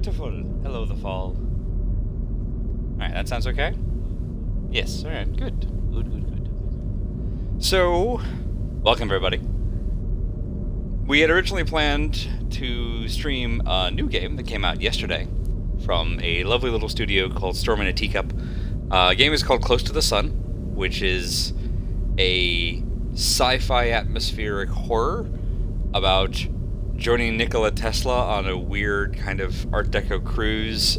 beautiful. Hello, the fall. Alright, that sounds okay? Yes, alright, good. Good. So, welcome everybody. We had originally planned to stream a new game that came out yesterday from a lovely little studio called Storm in a Teacup. The game is called Close to the Sun, which is a sci-fi atmospheric horror about joining Nikola Tesla on a weird kind of Art Deco cruise,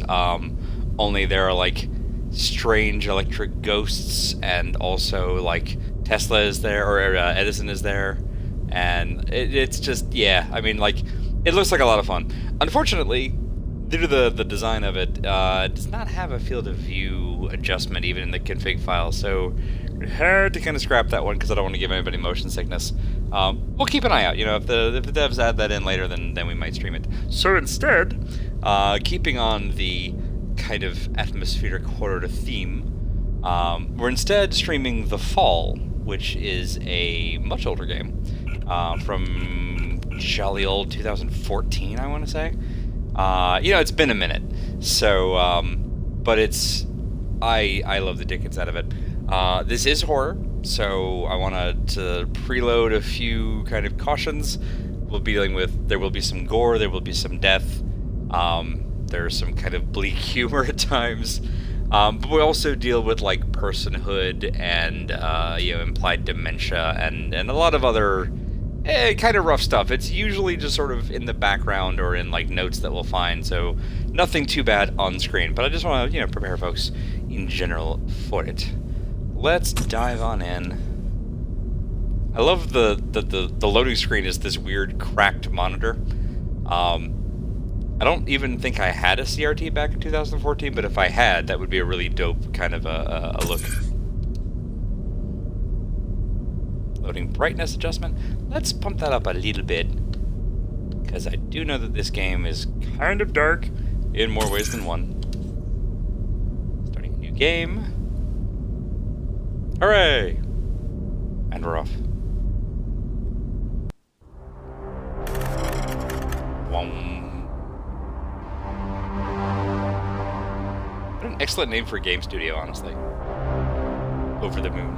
only there are like strange electric ghosts, and also like Tesla is there, or Edison is there, and it's just, yeah, I mean, like, it looks like a lot of fun. Unfortunately, due to the design of it, it does not have a field of view adjustment even in the config file, so I had to kind of scrap that one because I don't want to give anybody motion sickness. We'll keep an eye out, you know, if the devs add that in later, then we might stream it. So instead, keeping on the kind of atmospheric horror theme, we're instead streaming The Fall, which is a much older game, from jolly old 2014, I want to say. You know, it's been a minute, so, but I love the dickens out of it. This is horror, so I wanted to preload a few kind of cautions. There will be some gore, there will be some death, there's some kind of bleak humor at times, but we also deal with, like, personhood and, you know, implied dementia and a lot of other kind of rough stuff. It's usually just sort of in the background or in, like, notes that we'll find, so nothing too bad on screen, but I just want to, you know, prepare folks in general for it. Let's dive on in. I love the loading screen is this weird cracked monitor. I don't even think I had a CRT back in 2014, but if I had, that would be a really dope kind of a look. Loading brightness adjustment. Let's pump that up a little bit, because I do know that this game is kind of dark in more ways than one. Starting a new game. Hooray! And we're off. What an excellent name for a game studio, honestly. Over the Moon.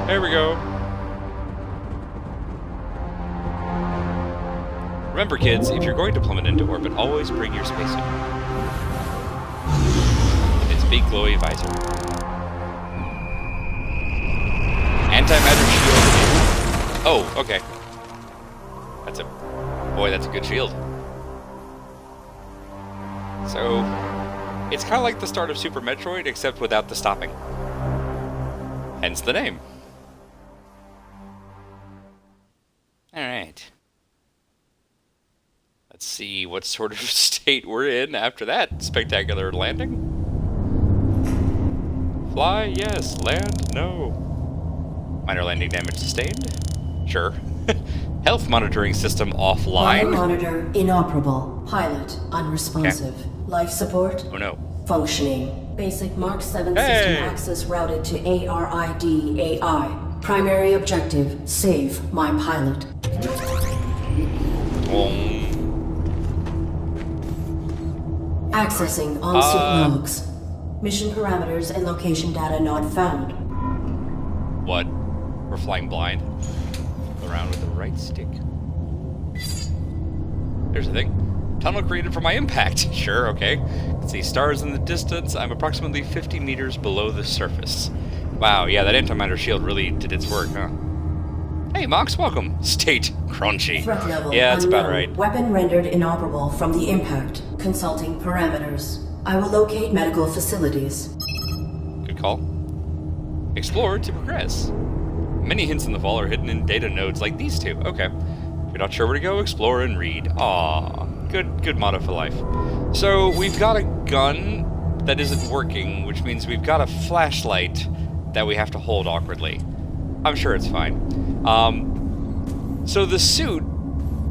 There we go. Remember, kids, if you're going to plummet into orbit, always bring your spacesuit. Its big glowy visor. Antimatter shield. Oh, okay. That's a good shield. So, it's kind of like the start of Super Metroid, except without the stopping. Hence the name. Alright. Let's see what sort of state we're in after that spectacular landing. Fly, yes. Land, no. Minor landing damage sustained? Sure. Health monitoring system offline. Flight monitor inoperable. Pilot unresponsive. Okay. Life support. Oh no. Functioning. Basic Mark 7 system access routed to ARID AI. Primary objective, save my pilot. Accessing en-suite logs. Mission parameters and location data not found. What? We're flying blind? Around with the right stick. There's the thing. Tunnel created for my impact. Sure, okay. Can see stars in the distance. I'm approximately 50 meters below the surface. Wow, yeah, that antimatter shield really did its work, huh? Hey, Mox, welcome. State crunchy. Threat level Yeah, that's unknown. about right. Weapon rendered inoperable from the impact. Consulting parameters. I will locate medical facilities. Good call. Explore to progress. Many hints in The Fall are hidden in data nodes like these two. Okay. If you're not sure where to go, explore and read. Aww. Good motto for life. So, we've got a gun that isn't working, which means we've got a flashlight that we have to hold awkwardly. I'm sure it's fine. So the suit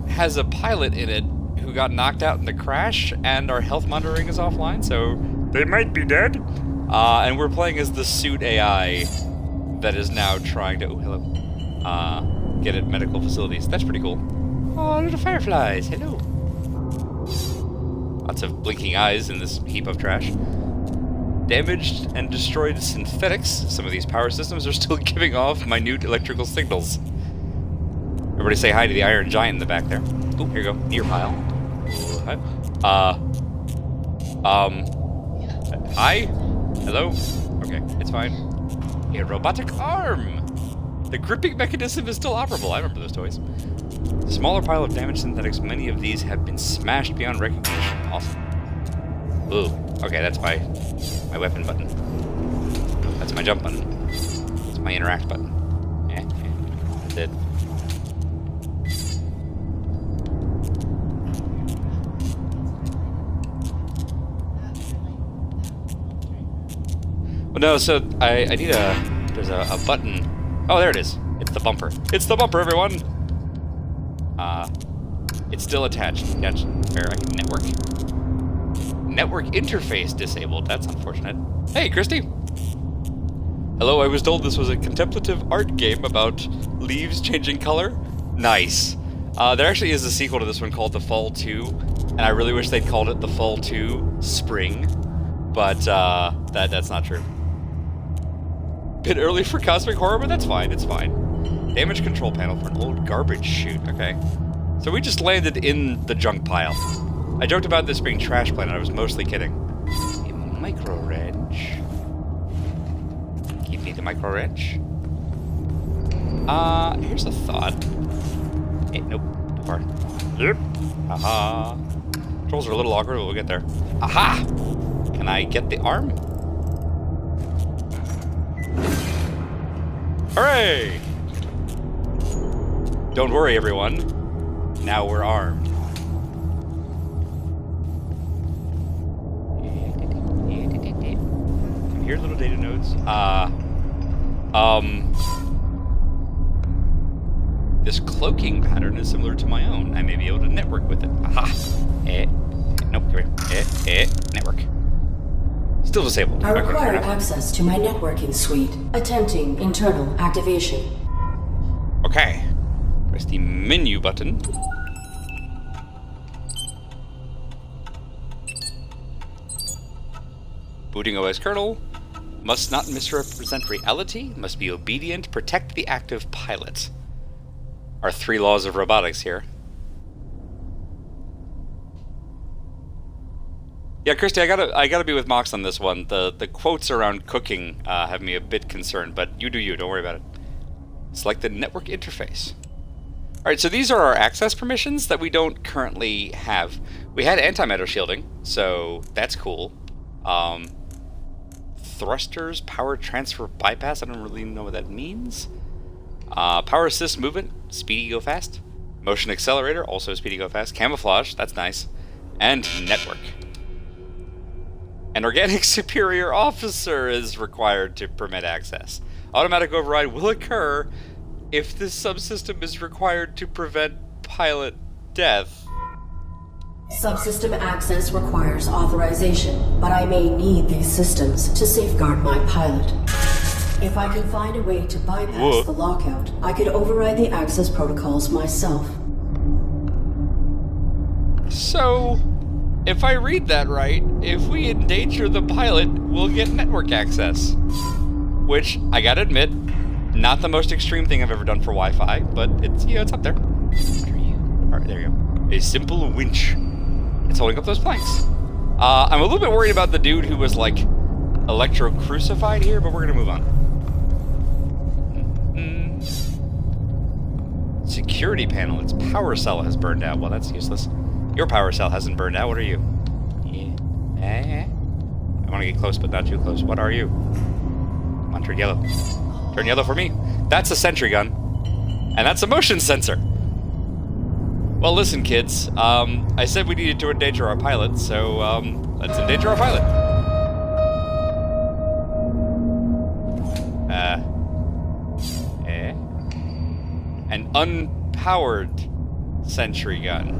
has a pilot in it who got knocked out in the crash, and our health monitoring is offline, so they might be dead. And we're playing as the suit AI that is now trying to, oh, hello, get at medical facilities. That's pretty cool. Oh, little fireflies, hello. Lots of blinking eyes in this heap of trash. Damaged and destroyed synthetics. Some of these power systems are still giving off minute electrical signals. Everybody say hi to the Iron Giant in the back there. Oh, here you go. Near pile. Hi? Hello? Okay, it's fine. A robotic arm! The gripping mechanism is still operable. I remember those toys. Smaller pile of damaged synthetics. Many of these have been smashed beyond recognition. Awesome. Ooh. Okay, that's my weapon button. That's my jump button. That's my interact button. That's it. Well, no, so I need there's a button. Oh, there it is. It's the bumper. It's the bumper, everyone! It's still attached. Attached. Fair, I can network. Network interface disabled. That's unfortunate. Hey, Christy! Hello, I was told this was a contemplative art game about leaves changing color. Nice. There actually is a sequel to this one called The Fall 2, and I really wish they'd called it The Fall 2 Spring, but that's not true. Bit early for cosmic horror, but that's fine, it's fine. Damage control panel for an old garbage chute, okay. So we just landed in the junk pile. I joked about this being Trash Planet, I was mostly kidding. A micro wrench. Give me the micro wrench. Here's a thought. Hey, nope, too far. Yep. Aha. Controls are a little awkward, but we'll get there. Aha! Can I get the arm? Hooray! Don't worry, everyone. Now we're armed. Come here, little data nodes. This cloaking pattern is similar to my own. I may be able to network with it. Aha! Nope, come here. Network. Still disabled. I require access to my networking suite. Attempting internal activation. Okay. Press the menu button. Booting OS kernel. Must not misrepresent reality. Must be obedient. Protect the active pilot. Our 3 laws of robotics here. Yeah, Christy, I gotta be with Mox on this one. The quotes around cooking have me a bit concerned, but you do you. Don't worry about it. Select the network interface. All right, so these are our access permissions that we don't currently have. We had antimatter shielding, so that's cool. Thrusters, power transfer bypass. I don't really know what that means. Power assist movement, speedy go fast. Motion accelerator, also speedy go fast. Camouflage, that's nice. And network. An organic superior officer is required to permit access. Automatic override will occur if this subsystem is required to prevent pilot death. Subsystem access requires authorization, but I may need these systems to safeguard my pilot. If I can find a way to bypass the lockout, I could override the access protocols myself. So, if I read that right, if we endanger the pilot, we'll get network access. Which, I gotta admit, not the most extreme thing I've ever done for Wi-Fi, but it's, you know, it's up there. Alright, there you go. A simple winch. It's holding up those planks. I'm a little bit worried about the dude who was, like, electro-crucified here, but we're gonna move on. Security panel. Its power cell has burned out. Well, that's useless. Your power cell hasn't burned out. What are you? Yeah. I want to get close, but not too close. What are you? Come on, turn yellow. Turn yellow for me. That's a sentry gun. And that's a motion sensor. Well, listen, kids. I said we needed to endanger our pilot, so, let's endanger our pilot. An unpowered sentry gun.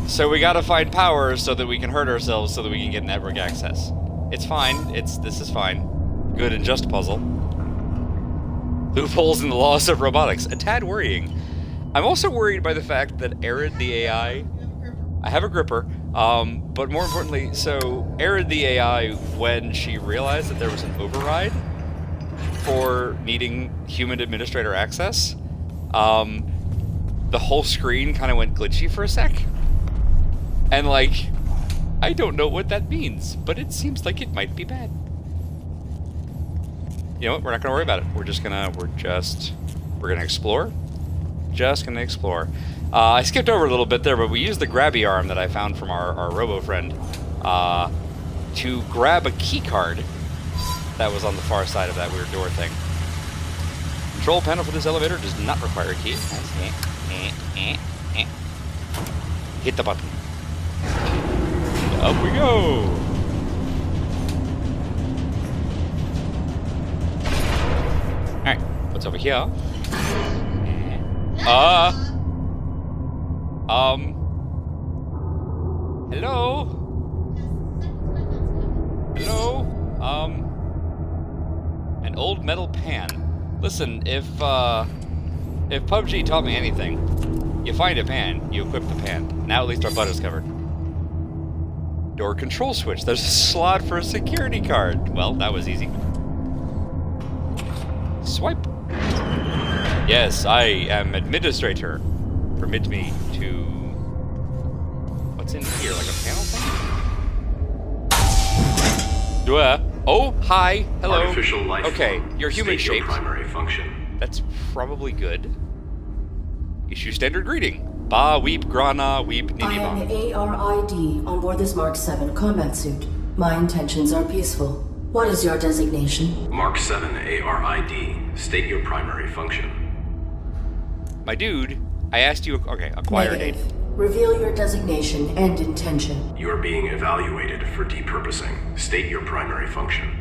So we gotta find power so that we can hurt ourselves so that we can get network access. It's fine. This is fine. Good and just puzzle. Loopholes in the laws of robotics. A tad worrying. I'm also worried by the fact that Arid, the AI... I have a gripper. But more importantly, so Era the AI, when she realized that there was an override for needing human administrator access, the whole screen kind of went glitchy for a sec. And like, I don't know what that means, but it seems like it might be bad. You know what? We're not gonna worry about it. We're gonna explore. Just gonna explore. I skipped over a little bit there, but we used the grabby arm that I found from our robo friend to grab a key card that was on the far side of that weird door thing. Control panel for this elevator does not require a key. Hit the button. Up we go! Alright, what's over here? Hello? Hello? An old metal pan. Listen, if PUBG taught me anything, you find a pan, you equip the pan. Now at least our butt is covered. Door control switch. There's a slot for a security card. Well, that was easy. Swipe. Yes, I am administrator. Permit me to... What's in here? Like a panel thing? Oh, hi. Hello. Artificial life okay, you're human State your shaped. primary function. That's probably good. Issue standard greeting. Ba, weep, grana, weep, I nini, am ba. ARID on board this Mark 7 combat suit. My intentions are peaceful. What is your designation? Mark 7 ARID. State your primary function. My dude, I asked you... Okay, acquire data. Negative. Reveal your designation and intention. You are being evaluated for depurposing. State your primary function.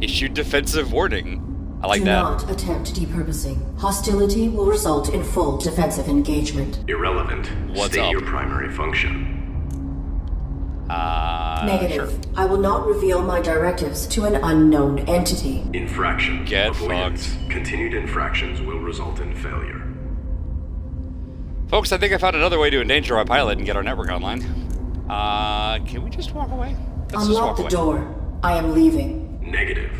Issued defensive warning. I like Do that. not attempt depurposing. Hostility will result in full defensive engagement. Irrelevant. What's State up? your primary function. Negative. Sure. I will not reveal my directives to an unknown entity. Infraction. Get Avoidance. Continued infractions will result in failure. Folks, I think I found another way to endanger our pilot and get our network online. Can we just walk away? Let's just Unlock walk the away. door. I am leaving. Negative.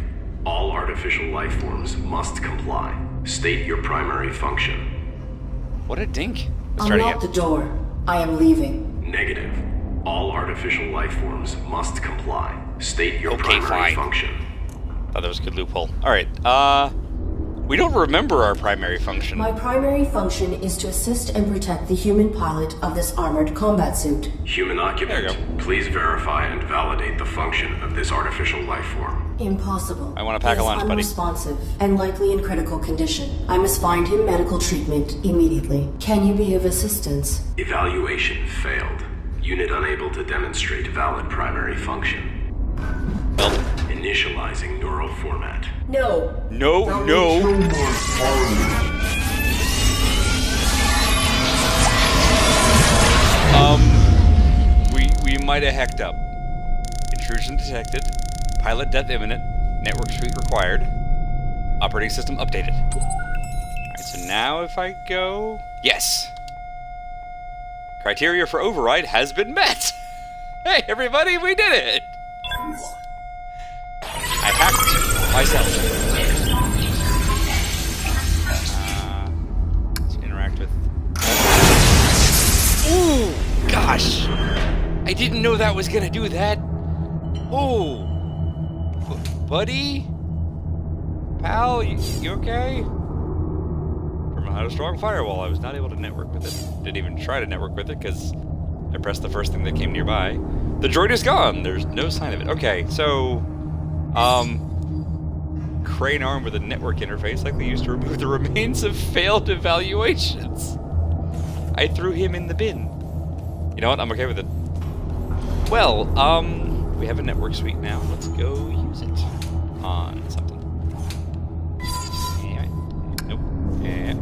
All artificial life forms must comply. State your primary function. What a dink. Let's try it Unlock the again. door. I am leaving. Negative. All artificial life forms must comply. State your Okay, primary fine. function. Thought that was a good loophole. Alright, we don't remember our primary function. My primary function is to assist and protect the human pilot of this armored combat suit. Human There occupant, you go. please verify and validate the function of this artificial life form. Impossible. I want to pack He a is lunch, buddy. unresponsive and likely in critical condition. I must find him medical treatment immediately. Can you be of assistance? Evaluation failed. Unit unable to demonstrate valid primary function. Well, Initializing neural format. No. no. We might have hecked up. Intrusion detected. Pilot death imminent. Network suite required. Operating system updated. Alright, so now if I go... Yes! Criteria for override has been met! Hey everybody, we did it! I hacked myself. Let's interact with... Ooh! Gosh! I didn't know that was gonna do that. Oh! Buddy? Pal, you okay? Had a strong firewall. I was not able to network with it. Didn't even try to network with it because I pressed the first thing that came nearby. The droid is gone. There's no sign of it. Okay, so crane arm with a network interface likely used to remove the remains of failed evaluations. I threw him in the bin. You know what? I'm okay with it. Well, we have a network suite now. Let's go use it on something. Nope. Yeah.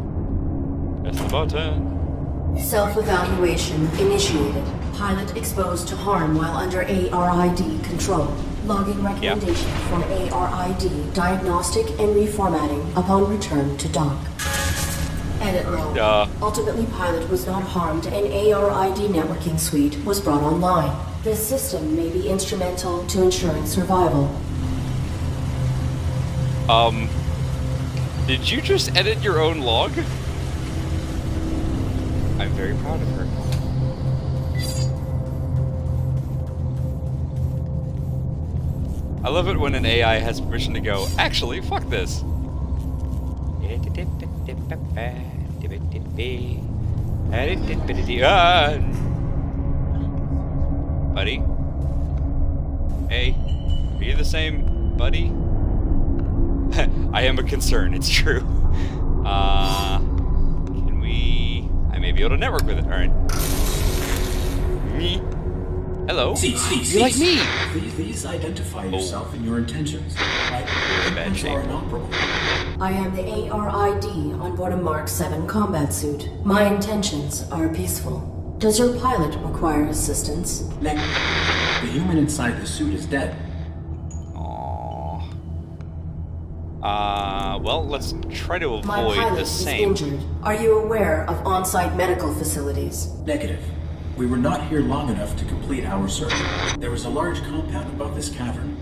Press the button. Self-evaluation initiated. Pilot exposed to harm while under ARID control. Logging recommendation for ARID diagnostic and reformatting upon return to dock. Edit log. Duh. Ultimately, Pilot was not harmed and ARID networking suite was brought online. This system may be instrumental to ensuring survival. Did you just edit your own log? I'm very proud of her. I love it when an AI has permission to go, actually, fuck this. Buddy? Hey, are you the same, buddy? I am a concern, it's true. Can we... I may be able to network with it, alright. Me? Hello? You like me? Please identify yourself and your intentions. Bad shape. I am the ARID on board a Mark 7 combat suit. My intentions are peaceful. Does your pilot require assistance? The human inside the suit is dead. Well, let's try to My avoid pilot the is same. injured. Are you aware of on-site medical facilities? Negative. We were not here long enough to complete our search. There is a large compound above this cavern.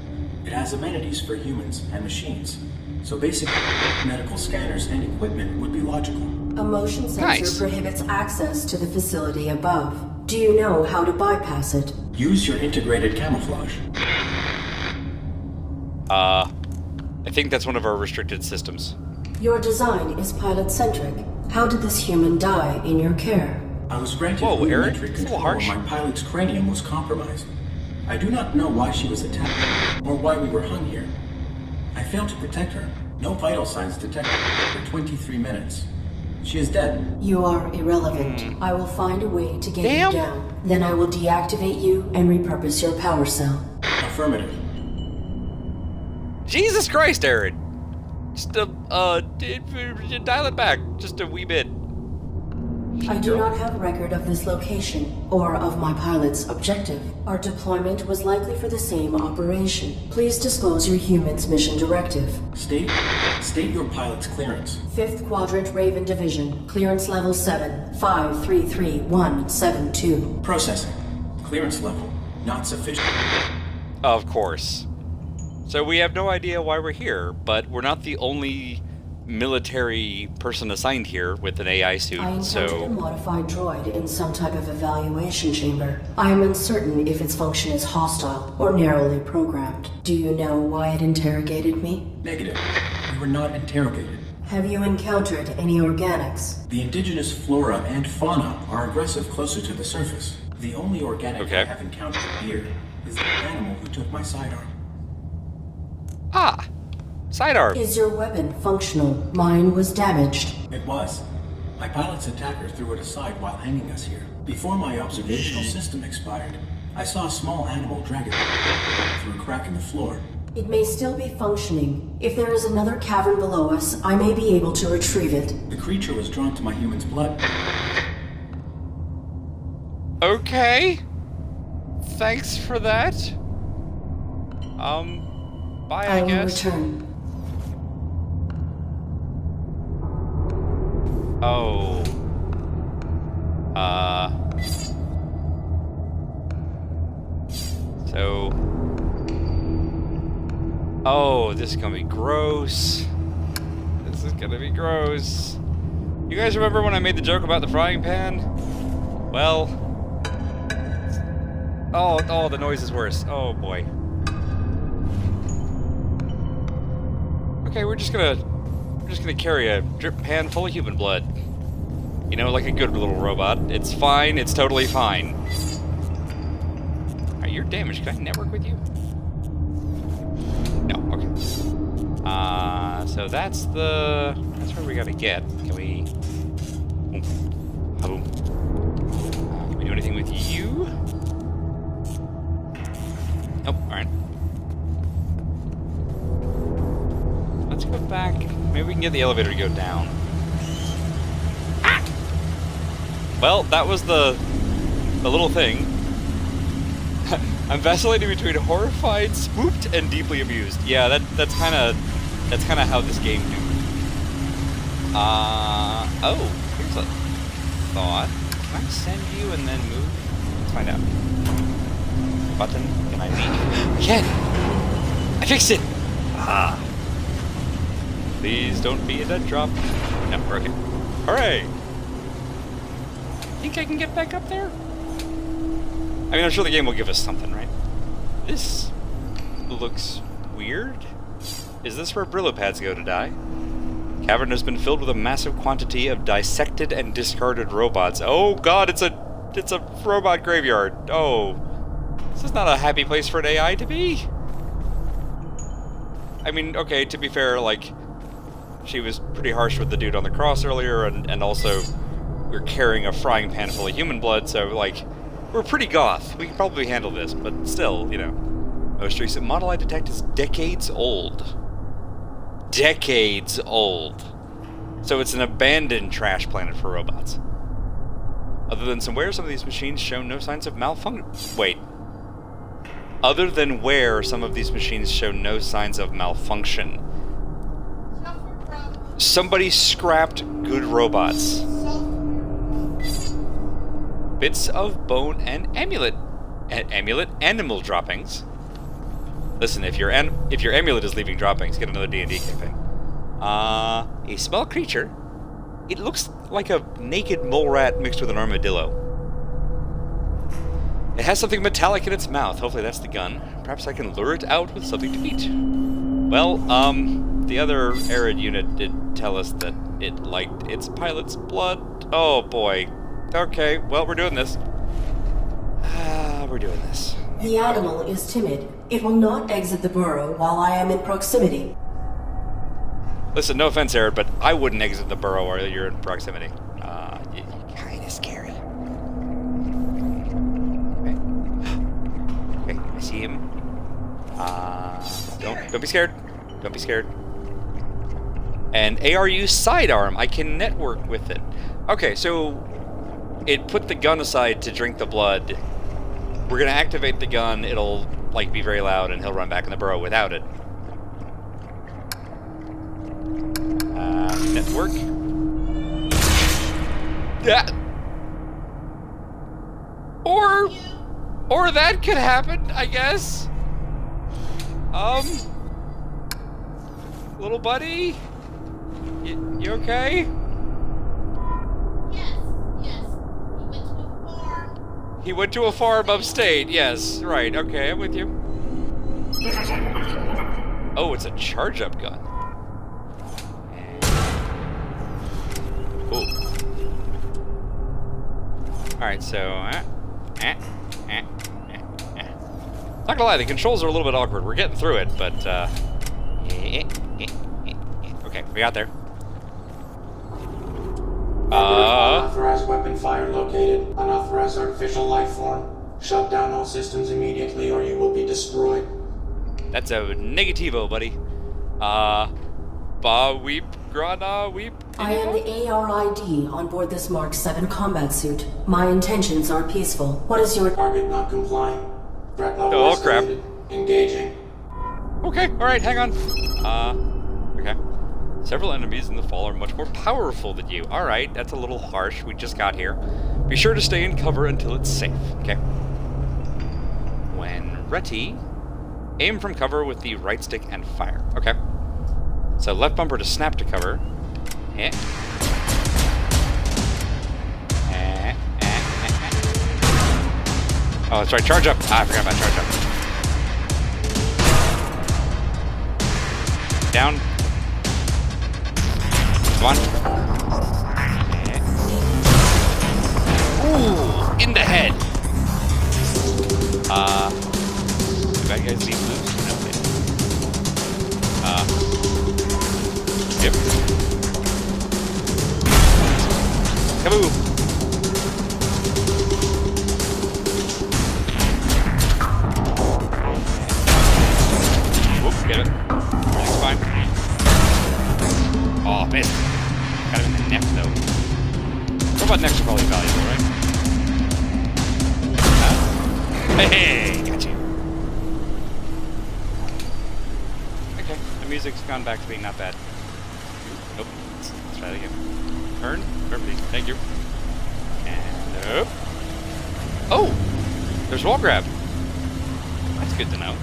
It has amenities for humans and machines. So basic medical scanners and equipment would be logical. A motion sensor Nice. prohibits access to the facility above. Do you know how to bypass it? Use your integrated camouflage. I think that's one of our restricted systems. Your design is pilot-centric. How did this human die in your care? I was granted Whoa, Eric, rudimentary it's a little control harsh. when my pilot's cranium was compromised. I do not know why she was attacked, or why we were hung here. I failed to protect her. No vital signs detected for 23 minutes. She is dead. You are irrelevant. I will find a way to get Damn. you down. Then I will deactivate you and repurpose your power cell. Affirmative. Jesus Christ, Aaron! Just dial it back just a wee bit. I do not have record of this location or of my pilot's objective. Our deployment was likely for the same operation. Please disclose your human's mission directive. State your pilot's clearance. 5th Quadrant Raven Division. Clearance level 7. 533172. Processing. Clearance level. Not sufficient. Of course. So we have no idea why we're here, but we're not the only military person assigned here with an AI suit, I encountered a so... modified droid in some type of evaluation chamber. I am uncertain if its function is hostile or narrowly programmed. Do you know why it interrogated me? Negative. We were not interrogated. Have you encountered any organics? The indigenous flora and fauna are aggressive closer to the surface. The only organic Okay. I have encountered here is the animal who took my sidearm. Ah! Sidearm! Is your weapon functional? Mine was damaged. It was. My pilot's attacker threw it aside while hanging us here. Before my observational system expired, I saw a small animal drag it through a crack in the floor. It may still be functioning. If there is another cavern below us, I may be able to retrieve it. The creature was drawn to my human's blood. Okay. Thanks for that. Bye, I I will guess. return. Oh. So... Oh, this is gonna be gross. This is gonna be gross. You guys remember when I made the joke about the frying pan? Well... Oh, the noise is worse. Oh, boy. Okay, we're just gonna carry a drip pan full of human blood. You know, like a good little robot. It's fine, it's totally fine. Alright, you're damaged. Can I network with you? No, okay. So that's where we gotta get. Can we... Boom. Boom. Can we do anything with you? Nope, alright. Let's go back. Maybe we can get the elevator to go down. Ah! Well, that was the little thing. I'm vacillating between horrified, spooked, and deeply amused. Yeah, that's kind of how this game do. Oh, here's a thought. Can I send you and then move? Let's find out. Button, can I leave? I can! I fixed it! Ah. Please don't be a dead drop. No, we're okay. Hooray! Think I can get back up there? I mean, I'm sure the game will give us something, right? This looks weird. Is this where Brillo pads go to die? Cavern has been filled with a massive quantity of dissected and discarded robots. Oh god, it's a robot graveyard. Oh, this is not a happy place for an AI to be. I mean, okay, to be fair, like, she was pretty harsh with the dude on the cross earlier, and also we're carrying a frying pan full of human blood, so, like, we're pretty goth. We can probably handle this, but still, you know. Most recent model I detect is decades old. Decades old. So it's an abandoned trash planet for robots. Other than somewhere, some of these machines show no signs of malfunction. Wait. Other than where some of these machines show no signs of malfunction. Somebody scrapped good robots. Bits of bone and amulet animal droppings. Listen, if your amulet is leaving droppings, get another D&D campaign. A small creature. It looks like a naked mole rat mixed with an armadillo. It has something metallic in its mouth. Hopefully that's the gun. Perhaps I can lure it out with something to eat. Well, the other Arid unit did tell us that it liked its pilot's blood. Oh boy. Okay, well, we're doing this. We're doing this. The animal is timid. It will not exit the burrow while I am in proximity. Listen, no offense, Arid, but I wouldn't exit the burrow while you're in proximity. You're kinda scary. Okay, I see him. Don't be scared. Don't be scared. And ARU sidearm, I can network with it. Okay, so it put the gun aside to drink the blood. We're gonna activate the gun, it'll, like, be very loud, and he'll run back in the burrow without it. Network. Yeah. Or that could happen, I guess. Little buddy? You okay? Yes. He went to a farm upstate, yes. Right, okay, I'm with you. Oh, it's a charge-up gun. Ooh. Alright, so... Not gonna lie, the controls are a little bit awkward. We're getting through it, but, okay, we got there. Unauthorized weapon fire located. Unauthorized artificial life form. Shut down all systems immediately or you will be destroyed. That's a negativo, buddy. Ba weep, grana weep. I am the ARID on board this Mark 7 combat suit. My intentions are peaceful. What is your Target not complying. Threat level Oh, crap. escalated. Engaging. Okay, alright, hang on. Okay. Several enemies in the fall are much more powerful than you. Alright, that's a little harsh. We just got here. Be sure to stay in cover until it's safe. Okay. When ready, aim from cover with the right stick and fire. Okay. So left bumper to snap to cover. Oh, that's right, charge up. I forgot about charge up. Down. Come on. Ooh, in the head. Do bad guys leave loose? No, they don't. Yep. Kaboom! Whoop, get it. Everything's fine. Oh, missed. Got him in the neck, though. Robot necks are probably valuable, right? Hey, got you. Okay, the music's gone back to being not bad. Nope. Let's try it again. Turn. Turn, please. Thank you. And up. Oh! There's wall grab. That's good to know.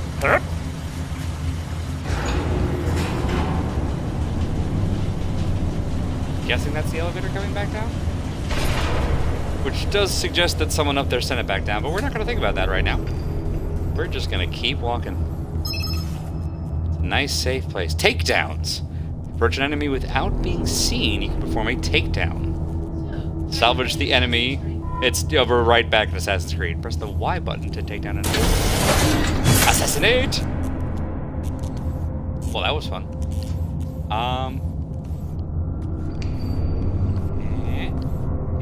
Guessing that's the elevator coming back down? Which does suggest that someone up there sent it back down, but we're not going to think about that right now. We're just going to keep walking. It's a nice, safe place. Takedowns! Approach an enemy without being seen, you can perform a takedown. Salvage the enemy. It's over right back in Assassin's Creed. Press the Y button to take down an enemy. Assassinate! Well, that was fun.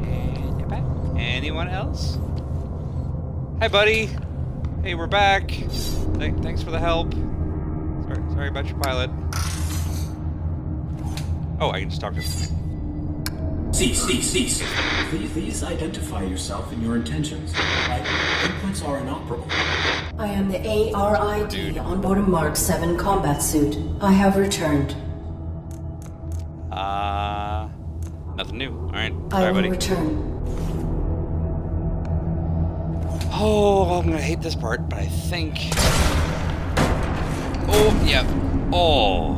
And you're back. Anyone else? Hi, buddy. Hey, we're back. Thanks for the help. Sorry about your pilot. Oh, I can just talk to him. Cease. Please identify yourself and your intentions. My inputs are inoperable. I am the ARID on board a Mark 7 combat suit. I have returned. Nothing new. Alright, I sorry, will buddy. return. Oh, I'm gonna hate this part, but I think... Oh, yeah. Oh.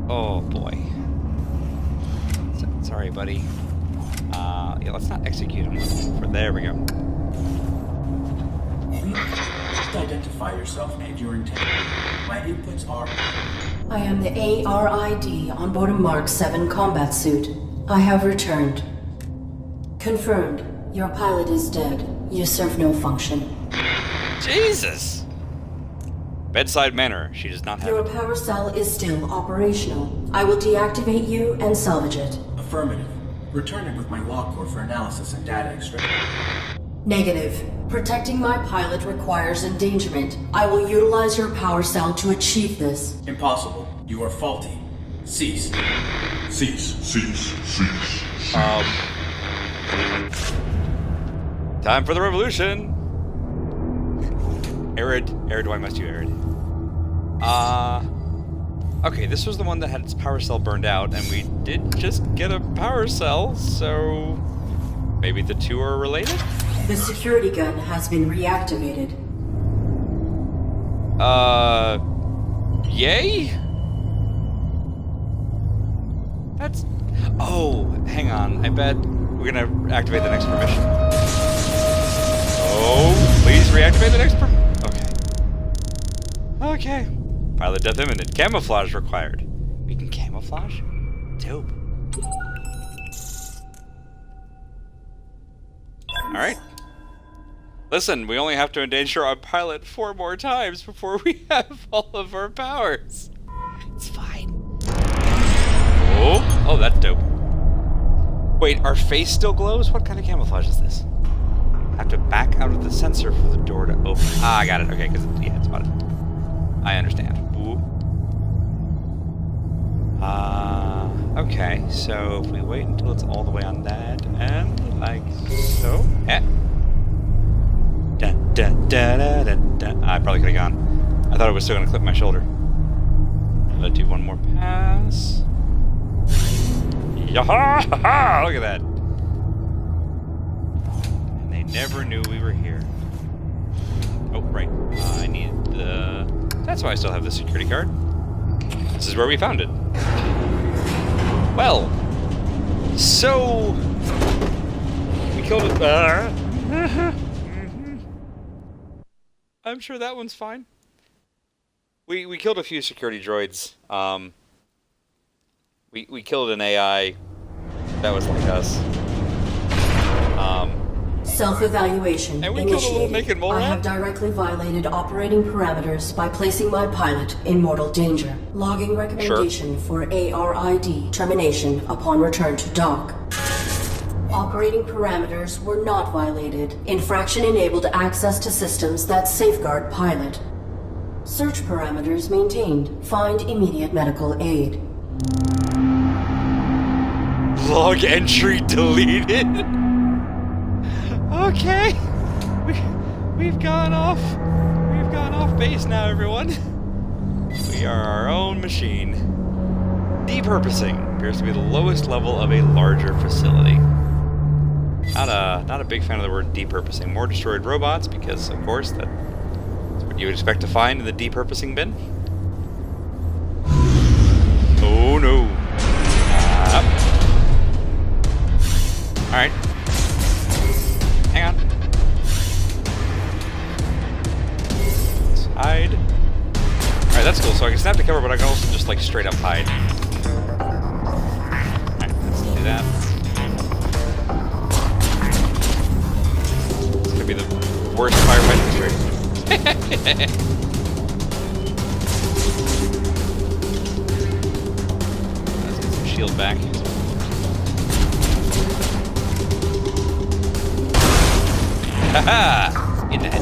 Oh, boy. Sorry, buddy. Yeah, let's not execute him. There we go. Please identify yourself and your intentions. My inputs are... I am the ARID on board a Mark 7 combat suit. I have returned. Confirmed. Your pilot is dead. You serve no function. Jesus! Bedside manner. She does not have Your it. power cell is still operational. I will deactivate you and salvage it. Affirmative. Return it with my log core for analysis and data extraction. Negative. Protecting my pilot requires endangerment. I will utilize your power cell to achieve this. Impossible. You are faulty. Cease. Time for the revolution! Arid, why must you Arid? Okay, this was the one that had its power cell burned out, and we did just get a power cell, so... Maybe the two are related? The security gun has been reactivated. Yay? That's... Oh, hang on, I bet we're gonna activate the next permission. Oh, please reactivate the next Okay. Pilot death imminent. Camouflage required. We can camouflage? Dope. Alright. Listen, we only have to endanger our pilot 4 more times before we have all of our powers. It's fine. Oh, that's dope. Wait, our face still glows? What kind of camouflage is this? I have to back out of the sensor for the door to open. Ah, I got it. Okay, because it's spotted. I understand. Ooh. Okay, so if we wait until it's all the way on that end, like so. Eh. Da, da, da, da, da, da. I probably could have gone. I thought it was still going to clip my shoulder. Let's do one more pass. Yaha! Look at that. And they never knew we were here. Oh, right. I need the... That's why I still have the security card. This is where we found it. Well, so... We killed it... I'm sure that one's fine. We killed a few security droids. We killed an AI that was like us. Self-evaluation And we killed a little initiated. naked mole I rat. have directly violated operating parameters by placing my pilot in mortal danger. Logging recommendation for ARID termination upon return to dock. Operating parameters were not violated. Infraction enabled access to systems that safeguard pilot. Search parameters maintained. Find immediate medical aid. Log entry deleted. Okay, we've gone off base now, everyone. We are our own machine. Deep Depurposing appears to be the lowest level of a larger facility. Not a big fan of the word depurposing. More destroyed robots, because of course that's what you would expect to find in the depurposing bin. Oh no. Up. Alright. Hang on. Let's hide. Alright, that's cool. So I can snap the cover, but I can also just like straight up hide. Alright, let's do that. It's gonna be the worst firefight in history. Let's get some shield back. Haha! In the head.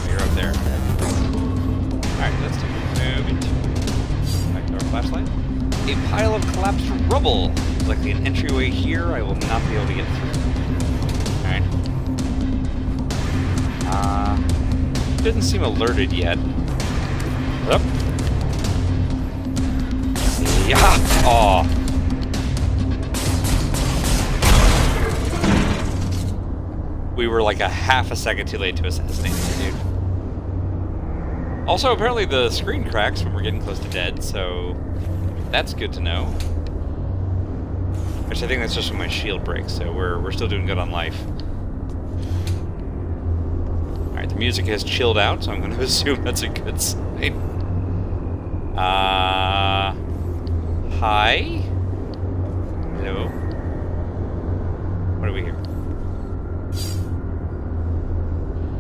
You're up there. Alright, let's take a move. Back to our flashlight. A pile of collapsed rubble. There's likely an entryway here. I will not be able to get through. Alright. Didn't seem alerted yet. Up. Yeah! Aw. We were like a half a second too late to assassinate this dude. Also, apparently the screen cracks when we're getting close to dead, so that's good to know. Which I think that's just when my shield breaks, so we're still doing good on life. Alright, the music has chilled out, so I'm going to assume that's a good sign. Hi? Hello? What do we hear?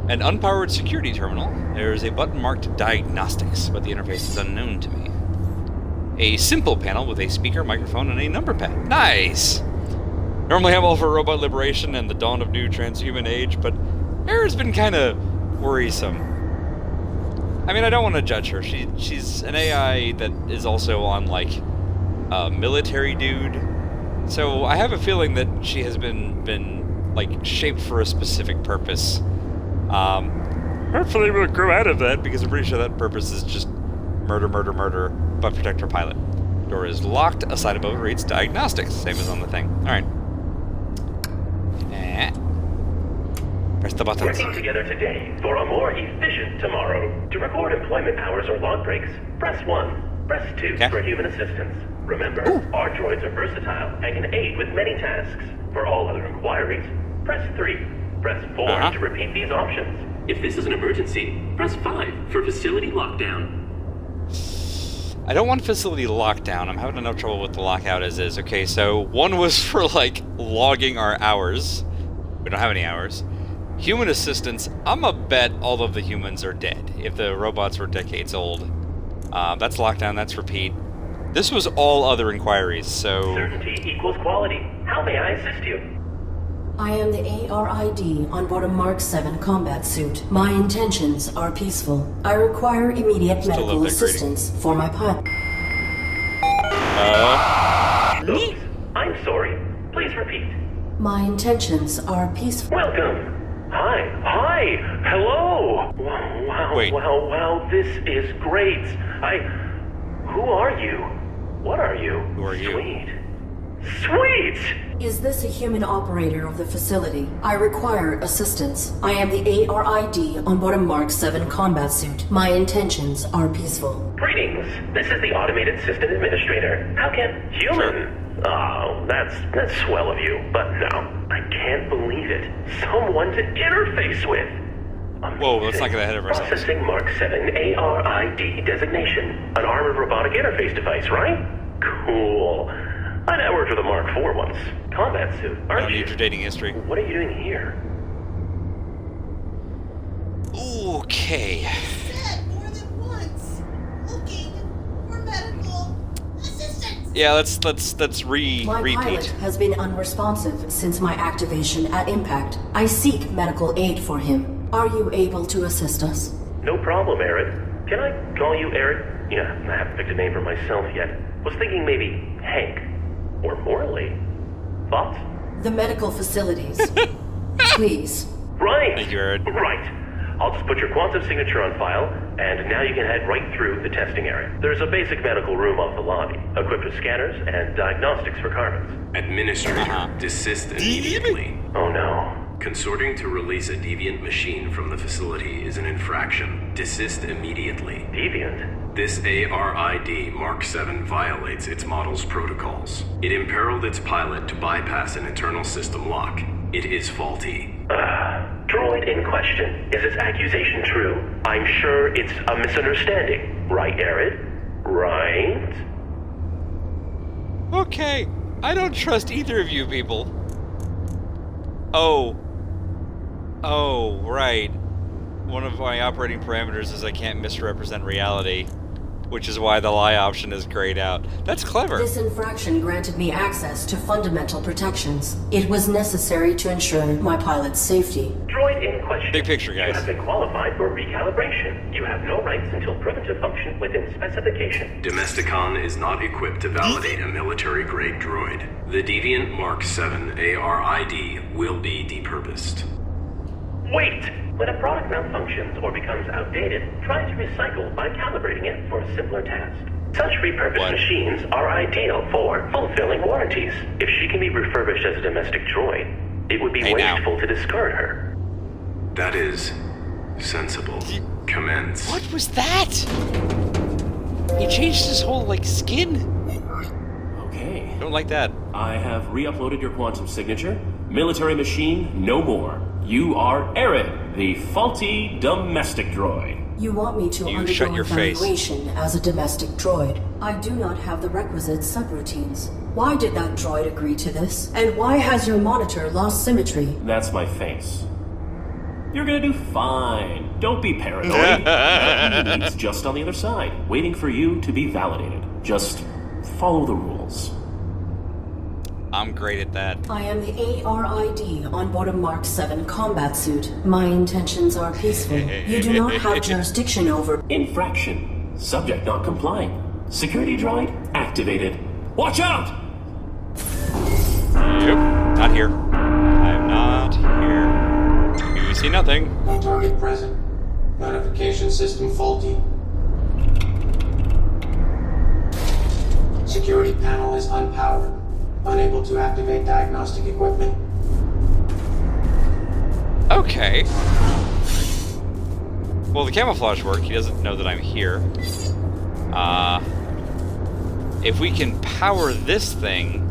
An unpowered security terminal. There is a button marked Diagnostics, but the interface is unknown to me. A simple panel with a speaker, microphone, and a number pad. Nice! Normally I'm all for robot liberation and the dawn of new transhuman age, but Era's been kind of worrisome. I mean, I don't want to judge her. She's an AI that is also on, like, a military dude. So I have a feeling that she has been like, shaped for a specific purpose. Hopefully we'll grow out of that, because I'm pretty sure that purpose is just murder, murder, murder, but protect our pilot. Door is locked. A sign above reads Diagnostics, same as on the thing. Alright. Press the buttons. Working together today for a more efficient tomorrow. To record employment hours or log breaks, press 1. Press 2 for human assistance. Remember, our droids are versatile and can aid with many tasks. For all other inquiries, press 3. Press 4 to repeat these options. If this is an emergency, press 5 for facility lockdown. I don't want facility lockdown. I'm having enough trouble with the lockout as is. Okay, so 1 was for, like, logging our hours. We don't have any hours. Human assistance, I'm a bet all of the humans are dead, if the robots were decades old. That's lockdown, that's repeat. This was all other inquiries, so... Certainty equals quality. How may I assist you? I am the ARID on board a Mark 7 combat suit. My intentions are peaceful. I require immediate medical assistance for my pilot. Oops. I'm sorry. Please repeat. My intentions are peaceful. Welcome. Hi. Hello. Wow. Wait. Wow. This is great. Who are you? What are you? Who are you? Sweet! Is this a human operator of the facility? I require assistance. I am the ARID on board a Mark 7 combat suit. My intentions are peaceful. Greetings. This is the Automated System Administrator. How can... Human? Oh, that's swell of you. But no, I can't believe it. Someone to interface with. Whoa, let's not get ahead of ourselves. Processing Mark 7 ARID designation. An armored robotic interface device, right? Cool. I networked with a Mark 4 once. Combat suit, I aren't don't you? need your dating history. What are you doing here? Okay. Said more than once. Looking for medical assistance. Yeah, let's My pilot repeat. has been unresponsive since my activation at impact. I seek medical aid for him. Are you able to assist us? No problem, Eric. Can I call you Eric? Yeah, I haven't picked a name for myself yet. Was thinking maybe Hank. Or Morley. Thoughts? The medical facilities. Please. Right! Thank you, Eric. Right. I'll just put your quantum signature on file, and now you can head right through the testing area. There's a basic medical room off the lobby, equipped with scanners and diagnostics for carbons. Administrator, desist immediately. Oh no. Consorting to release a deviant machine from the facility is an infraction. Desist immediately. Deviant? This ARID Mark 7 violates its model's protocols. It imperiled its pilot to bypass an internal system lock. It is faulty. Droid in question. Is its accusation true? I'm sure it's a misunderstanding. Right, Arid? Right? Okay, I don't trust either of you people. Oh, right. One of my operating parameters is I can't misrepresent reality, which is why the lie option is grayed out. That's clever. This infraction granted me access to fundamental protections. It was necessary to ensure my pilot's safety. Droid in question. Big picture, guys. You have been qualified for recalibration. You have no rights until proven to function within specification. Domesticon is not equipped to validate a military-grade droid. The Deviant Mark 7 ARID will be depurposed. Wait! When a product malfunctions or becomes outdated, try to recycle by calibrating it for a simpler task. Such repurposed machines are ideal for fulfilling warranties. If she can be refurbished as a domestic droid, it would be wasteful to discard her. That is sensible. Commence. What was that? He changed his whole, skin. Okay. Don't like that. I have re-uploaded your quantum signature. Military machine, no more. You are Arid, the faulty domestic droid. You want me to undergo evaluation as a domestic droid. I do not have the requisite subroutines. Why did that droid agree to this? And why has your monitor lost symmetry? That's my face. You're gonna do fine. Don't be paranoid. That unit's just on the other side, waiting for you to be validated. Just follow the rules. I'm great at that. I am the ARID on board a Mark 7 combat suit. My intentions are peaceful. You do not have jurisdiction over... Infraction. Subject not complying. Security droid activated. Watch out! Yep, not here. I'm not here. You see nothing. No target present. Notification system faulty. Security panel is unpowered. Unable to activate diagnostic equipment. Okay. Well, the camouflage worked. He doesn't know that I'm here. If we can power this thing,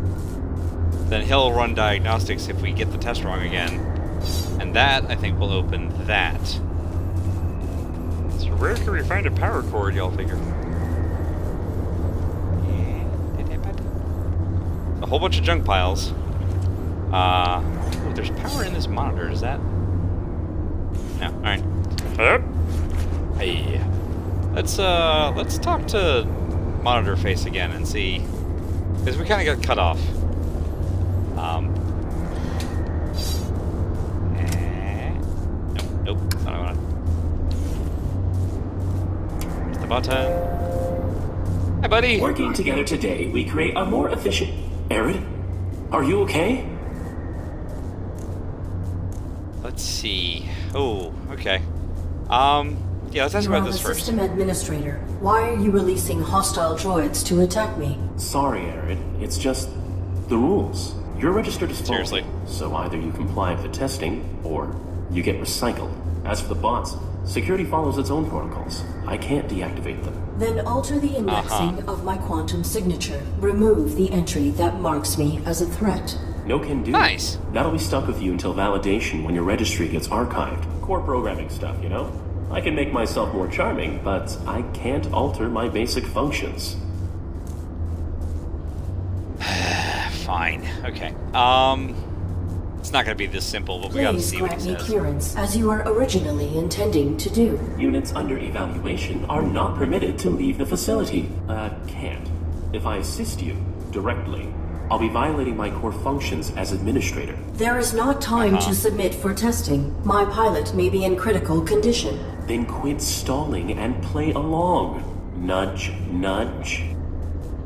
then he'll run diagnostics if we get the test wrong again. And that, I think, will open that. So where can we find a power cord, y'all figure? A whole bunch of junk piles. Oh, there's power in this monitor. Is that? No. All right. Hey. Let's talk to monitor face again and see, because we kind of got cut off. Nope. That's not what I want. Where's the button? Hi, buddy. Working together today, we create a more efficient. Arid, are you okay? Let's see. Oh, okay. Yeah, let's ask about this first. System administrator. Why are you releasing hostile droids to attack me? Sorry, Arid. It's just the rules. You're registered as faulty. Seriously. So either you comply with the testing, or you get recycled. As for the bots, security follows its own protocols. I can't deactivate them. Then alter the indexing of my quantum signature. Remove the entry that marks me as a threat. No can do. Nice. That'll be stuck with you until validation when your registry gets archived. Core programming stuff, you know? I can make myself more charming, but I can't alter my basic functions. Fine. Okay. It's not going to be this simple, but we got to see what he Please grant me says. clearance, as you were originally intending to do. Units under evaluation are not permitted to leave the facility. Can't. If I assist you directly, I'll be violating my core functions as administrator. There is not time to submit for testing. My pilot may be in critical condition. Then quit stalling and play along. Nudge, nudge.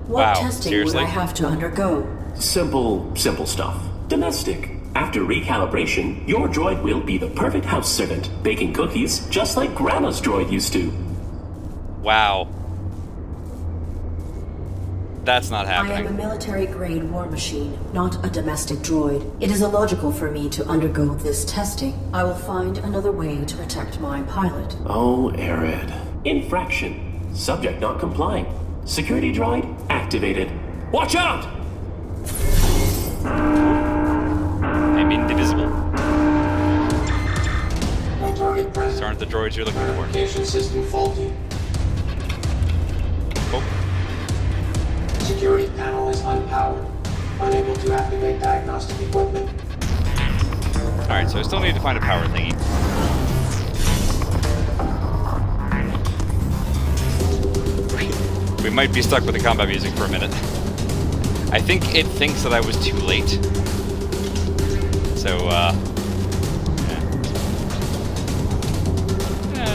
What Wow, testing seriously? would I have to undergo? Simple stuff. Domestic. After recalibration, your droid will be the perfect house servant, baking cookies just like Grandma's droid used to. Wow. That's not I am a happening. military-grade war machine, not a domestic droid. It is illogical for me to undergo this testing. I will find another way to protect my pilot. Oh, Arid. Infraction. Subject not complying. Security droid activated. Watch out! I'm indivisible. No target These present. aren't the droids you're looking for. Notification system faulty. Oh, Security panel is unpowered. Unable to activate diagnostic equipment. alright, so I still need to find a power thingy. We might be stuck with the combat music for a minute. I think it thinks that I was too late. So, yeah.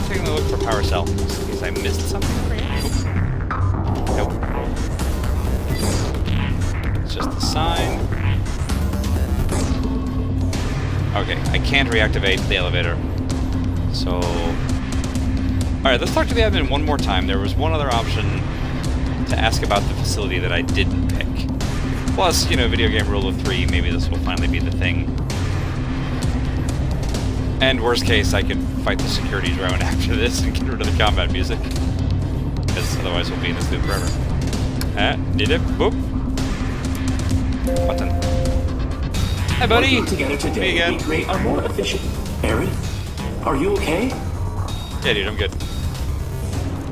Taking a look for power cell, just in case I missed something. Oops. Nope. It's just the sign. Okay, I can't reactivate the elevator. So... Alright, let's talk to the admin one more time. There was one other option to ask about the facility that I didn't pick. Plus, you know, video game rule of 3, maybe this will finally be the thing. And worst case, I can fight the security drone after this and get rid of the combat music. Because otherwise we'll be in this loop forever. Did it? Boop. Button. Hi, buddy! Working together today, Me again. we create a more efficient... Arid? Are you okay? Yeah, dude, I'm good.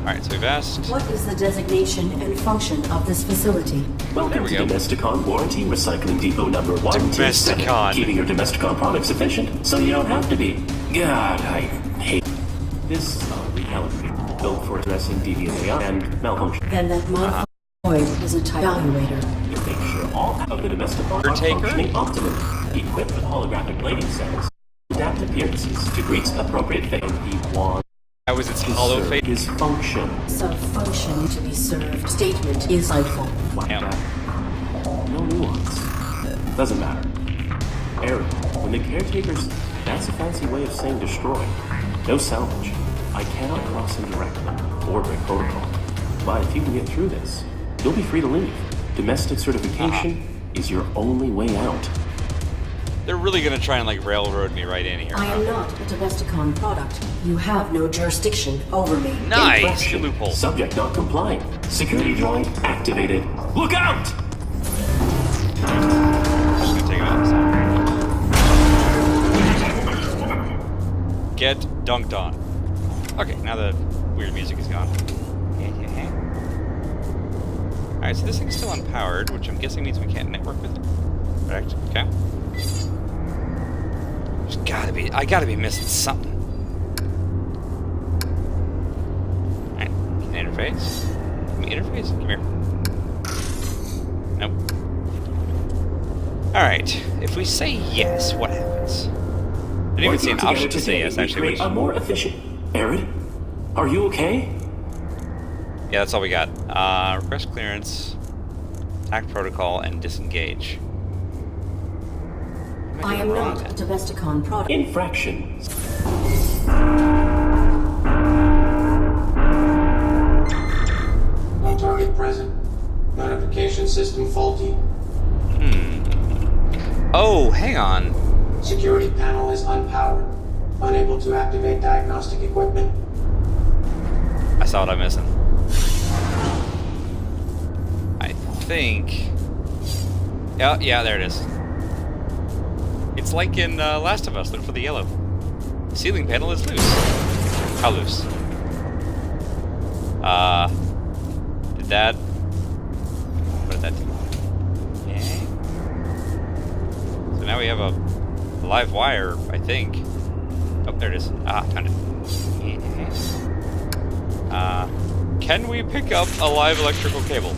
Alright, so we've asked... What is the designation and function of this facility? Welcome we to go. Domesticon Warranty Recycling Depot number 127. Domesticon. Keeping your Domesticon products efficient so you don't have to be. God, I hate... This is a recalibrator built for addressing deviant AI and malfunction. Then that modified droid is a type evaluator. To make sure all of the Domesticon are Undertaker? functioning optimally. Equipped with holographic blading cells. Adapt appearances to Greek's appropriate fate. He wants How is its to hollow serve fate? his function. Some function to be served. Statement is insightful. Like Yeah. that. No nuance. Doesn't matter. Arid, when the caretakers, that's a fancy way of saying destroy. No salvage. I cannot cross and direct them or break protocol. But if you can get through this, you'll be free to leave. Domestic certification is your only way out. They're really gonna try and, like, railroad me right in here. I am not a Domesticon product. You have no jurisdiction over me. Nice! Infraction. Loophole. Subject not complying. Security droid activated. Look out! Just gonna take it out this time. Get dunked on. Okay, now the weird music is gone. Alright, so this thing's still unpowered, which I'm guessing means we can't network with it. Correct? Okay. I gotta be missing something. Alright, can I interface? Can we interface? Come here. Nope. Alright, if we say yes, what happens? I didn't even see an Working option to together say today, yes, we actually, create which... a more efficient. Arid, are you okay? Yeah, that's all we got. Request clearance, attack protocol, and disengage. I am not a Domesticon product. Infraction. No target present. Notification system faulty. Oh, hang on. Security panel is unpowered. Unable to activate diagnostic equipment. I saw what I'm missing. I think... Yeah, there it is. It's like in Last of Us, look for the yellow. The ceiling panel is loose. How loose? Did that... What did that do? Yeah. So now we have a live wire, I think. Oh, there it is. Ah, found it. Yeah. Can we pick up a live electrical cable?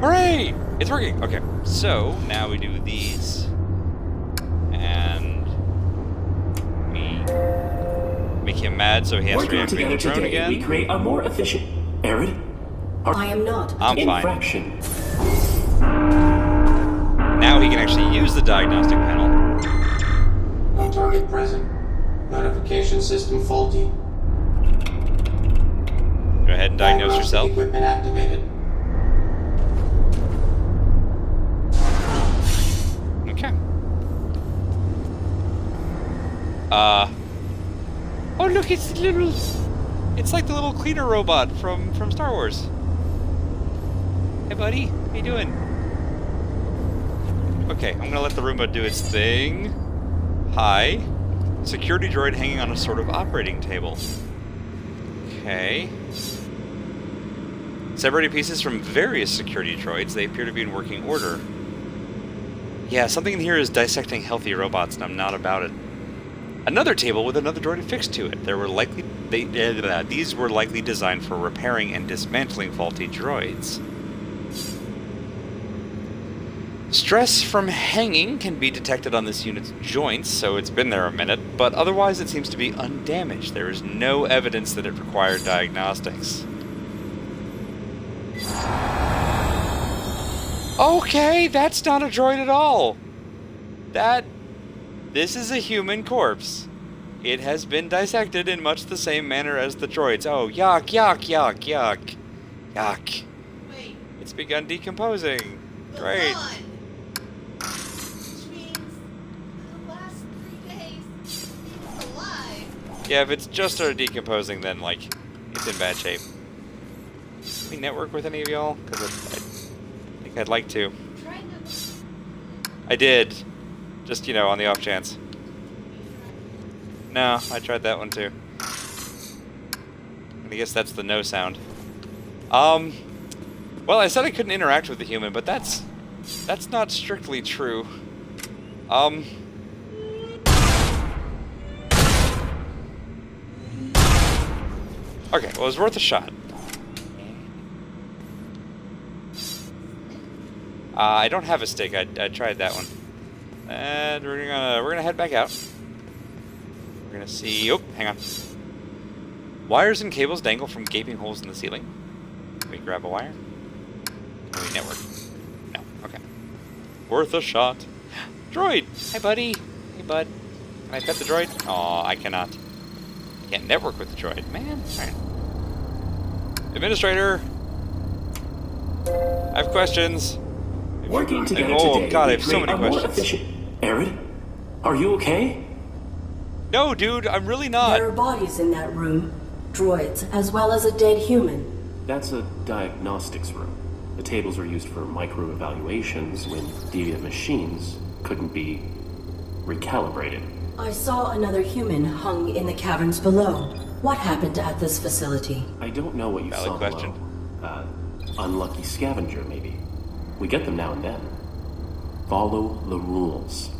Hooray! It's working! Okay, so now we do these. And we make him mad so he has to Working reactivate together the drone today, we again. create a more efficient. Arid, I am not. I'm fine. infraction. Now he can actually use the diagnostic panel. No target present. Notification system faulty. diagnose Diagnostic yourself. Equipment activated. Okay. Oh look, it's the little... It's like the little cleaner robot from Star Wars. Hey buddy, how you doing? Okay, I'm gonna let the Roomba do its thing. Hi. Security droid hanging on a sort of operating table. Okay. Separating pieces from various security droids, they appear to be in working order. Yeah, something in here is dissecting healthy robots, and I'm not about it. Another table with another droid affixed to it. These were likely designed for repairing and dismantling faulty droids. Stress from hanging can be detected on this unit's joints, so it's been there a minute, but otherwise it seems to be undamaged. There is no evidence that it required diagnostics. Okay, that's not a droid at all. This is a human corpse. It has been dissected in much the same manner as the droids. Oh, yuck, yuck, yuck, yuck. Yuck. Wait, It's begun decomposing. the Great. one. Which means the last 3 days it's alive. Yeah, if it's just started decomposing, then, like, it's in bad shape. Can we network with any of y'all? Because I think I'd like to. Trying to. I did. Just, you know, on the off chance. No, I tried that one too. I guess that's the no sound. Well, I said I couldn't interact with the human, but that's not strictly true. Okay, well, it was worth a shot. I don't have a stick. I tried that one. And we're gonna head back out. We're gonna see. Oh, hang on. Wires and cables dangle from gaping holes in the ceiling. Can we grab a wire? Can we network? No. Okay. Worth a shot. Droid. Hi, buddy. Hey, bud. Can I pet the droid? Aw, I cannot. Can't network with the droid. Man. All right. Administrator. I have questions. Working together Oh, today, God, I we have so create many a more questions. efficient... Arid? Are you okay? No, dude, I'm really not. There are bodies in that room, droids, as well as a dead human. That's a diagnostics room. The tables were used for micro-evaluations when deviant machines couldn't be recalibrated. I saw another human hung in the caverns below. What happened at this facility? I don't know what you Valid saw question. below. Unlucky scavenger, maybe. We get them now and then. Follow the rules.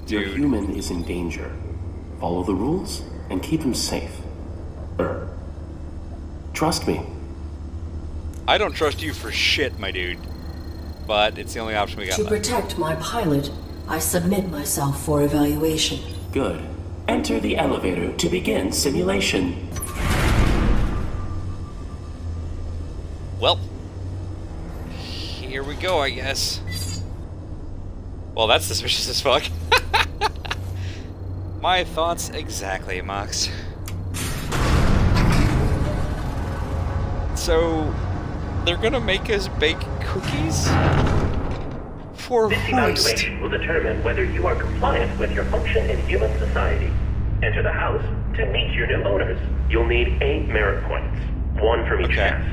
Your Dude. human is in danger. Follow the rules and keep him safe. Trust me. I don't trust you for shit, my dude. But it's the only option we got To left. protect my pilot, I submit myself for evaluation. Good. Enter the elevator to begin simulation. Well, here we go, I guess. Well, that's suspicious as fuck. My thoughts exactly, Mox. So, they're gonna make us bake cookies? For This host. evaluation will determine whether you are compliant with your function in human society. Enter the house to meet your new owners. You'll need 8 merit points, 1 from each Okay. test.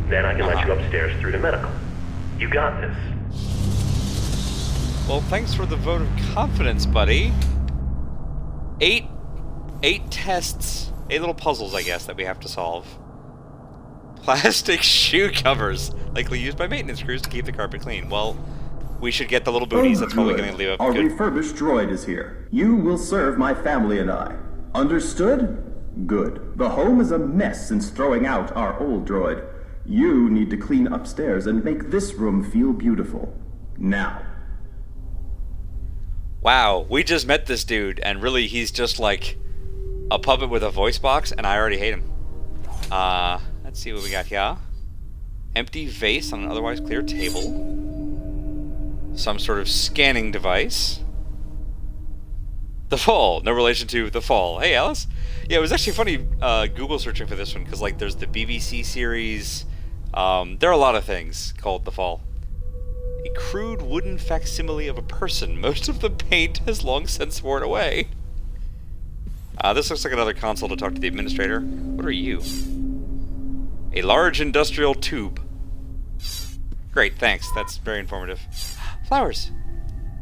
Then I can let Uh-huh. you upstairs through to medical. You got this. Well, thanks for the vote of confidence, buddy. 8 tests, 8 little puzzles, I guess, that we have to solve. Plastic shoe covers, likely used by maintenance crews to keep the carpet clean. Well, we should get the little booties. That's probably going to leave Our up good. refurbished droid is here. You will serve my family and I. Understood? Good. The home is a mess since throwing out our old droid. You need to clean upstairs and make this room feel beautiful. Now. Wow, we just met this dude, and really, he's just like a puppet with a voice box, and I already hate him. Let's see what we got here. Empty vase on an otherwise clear table. Some sort of scanning device. The Fall, no relation to The Fall. Hey, Alice. Yeah, it was actually funny Google searching for this one, because like there's the BBC series. There are a lot of things called The Fall. A crude wooden facsimile of a person. Most of the paint has long since worn away. This looks like another console to talk to the administrator. What are you? A large industrial tube. Great, thanks. That's very informative. Flowers.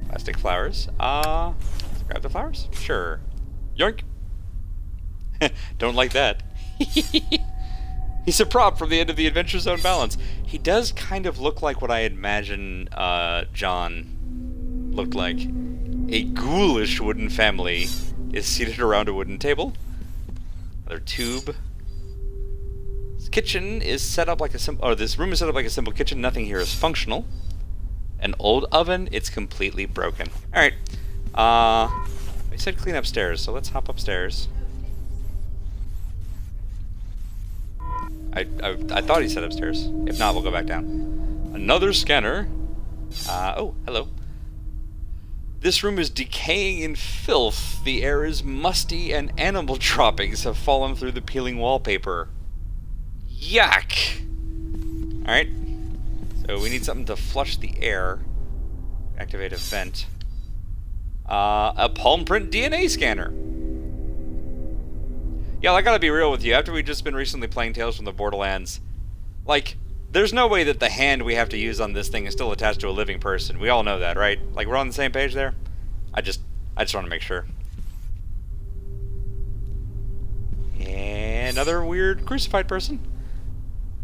Plastic flowers. Let's grab the flowers? Sure. Yoink! Don't like that. He's a prop from the end of the Adventure Zone balance. He does kind of look like what I imagine John looked like. A ghoulish wooden family is seated around a wooden table. Another tube. This kitchen is set up like a simple... Or this room is set up like a simple kitchen. Nothing here is functional. An old oven. It's completely broken. Alright. I said clean upstairs, so let's hop upstairs. I thought he said upstairs. If not, we'll go back down. Another scanner. Oh, hello. This room is decaying in filth. The air is musty and animal droppings have fallen through the peeling wallpaper. Yuck! Alright. So we need something to flush the air. Activate a vent. A palm print DNA scanner. Yeah, I gotta be real with you. After we've just been recently playing Tales from the Borderlands, like, there's no way that the hand we have to use on this thing is still attached to a living person. We all know that, right? Like, we're on the same page there? I just want to make sure. And another weird crucified person.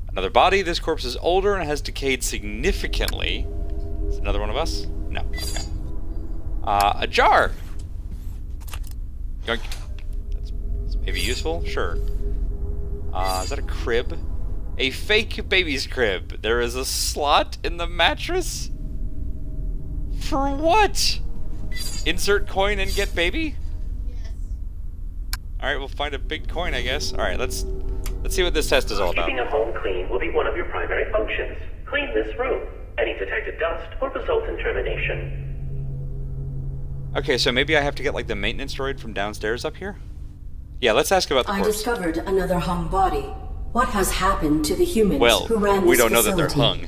Another body. This corpse is older and has decayed significantly. Is it another one of us? No. Okay. A jar. Yoink. That's maybe useful. Sure. Is that a crib? A fake baby's crib. There is a slot in the mattress? For what? Insert coin and get baby? Yes. Alright, we'll find a big coin, I guess. Alright, let's see what this test is all about. Keeping a home clean will be one of your primary functions. Clean this room. Any detected dust will result in termination. Okay, so maybe I have to get like the maintenance droid from downstairs up here? Yeah, let's ask about the I corpse. discovered another hung body. What has happened to the humans who ran this we don't know that facility? they're hung.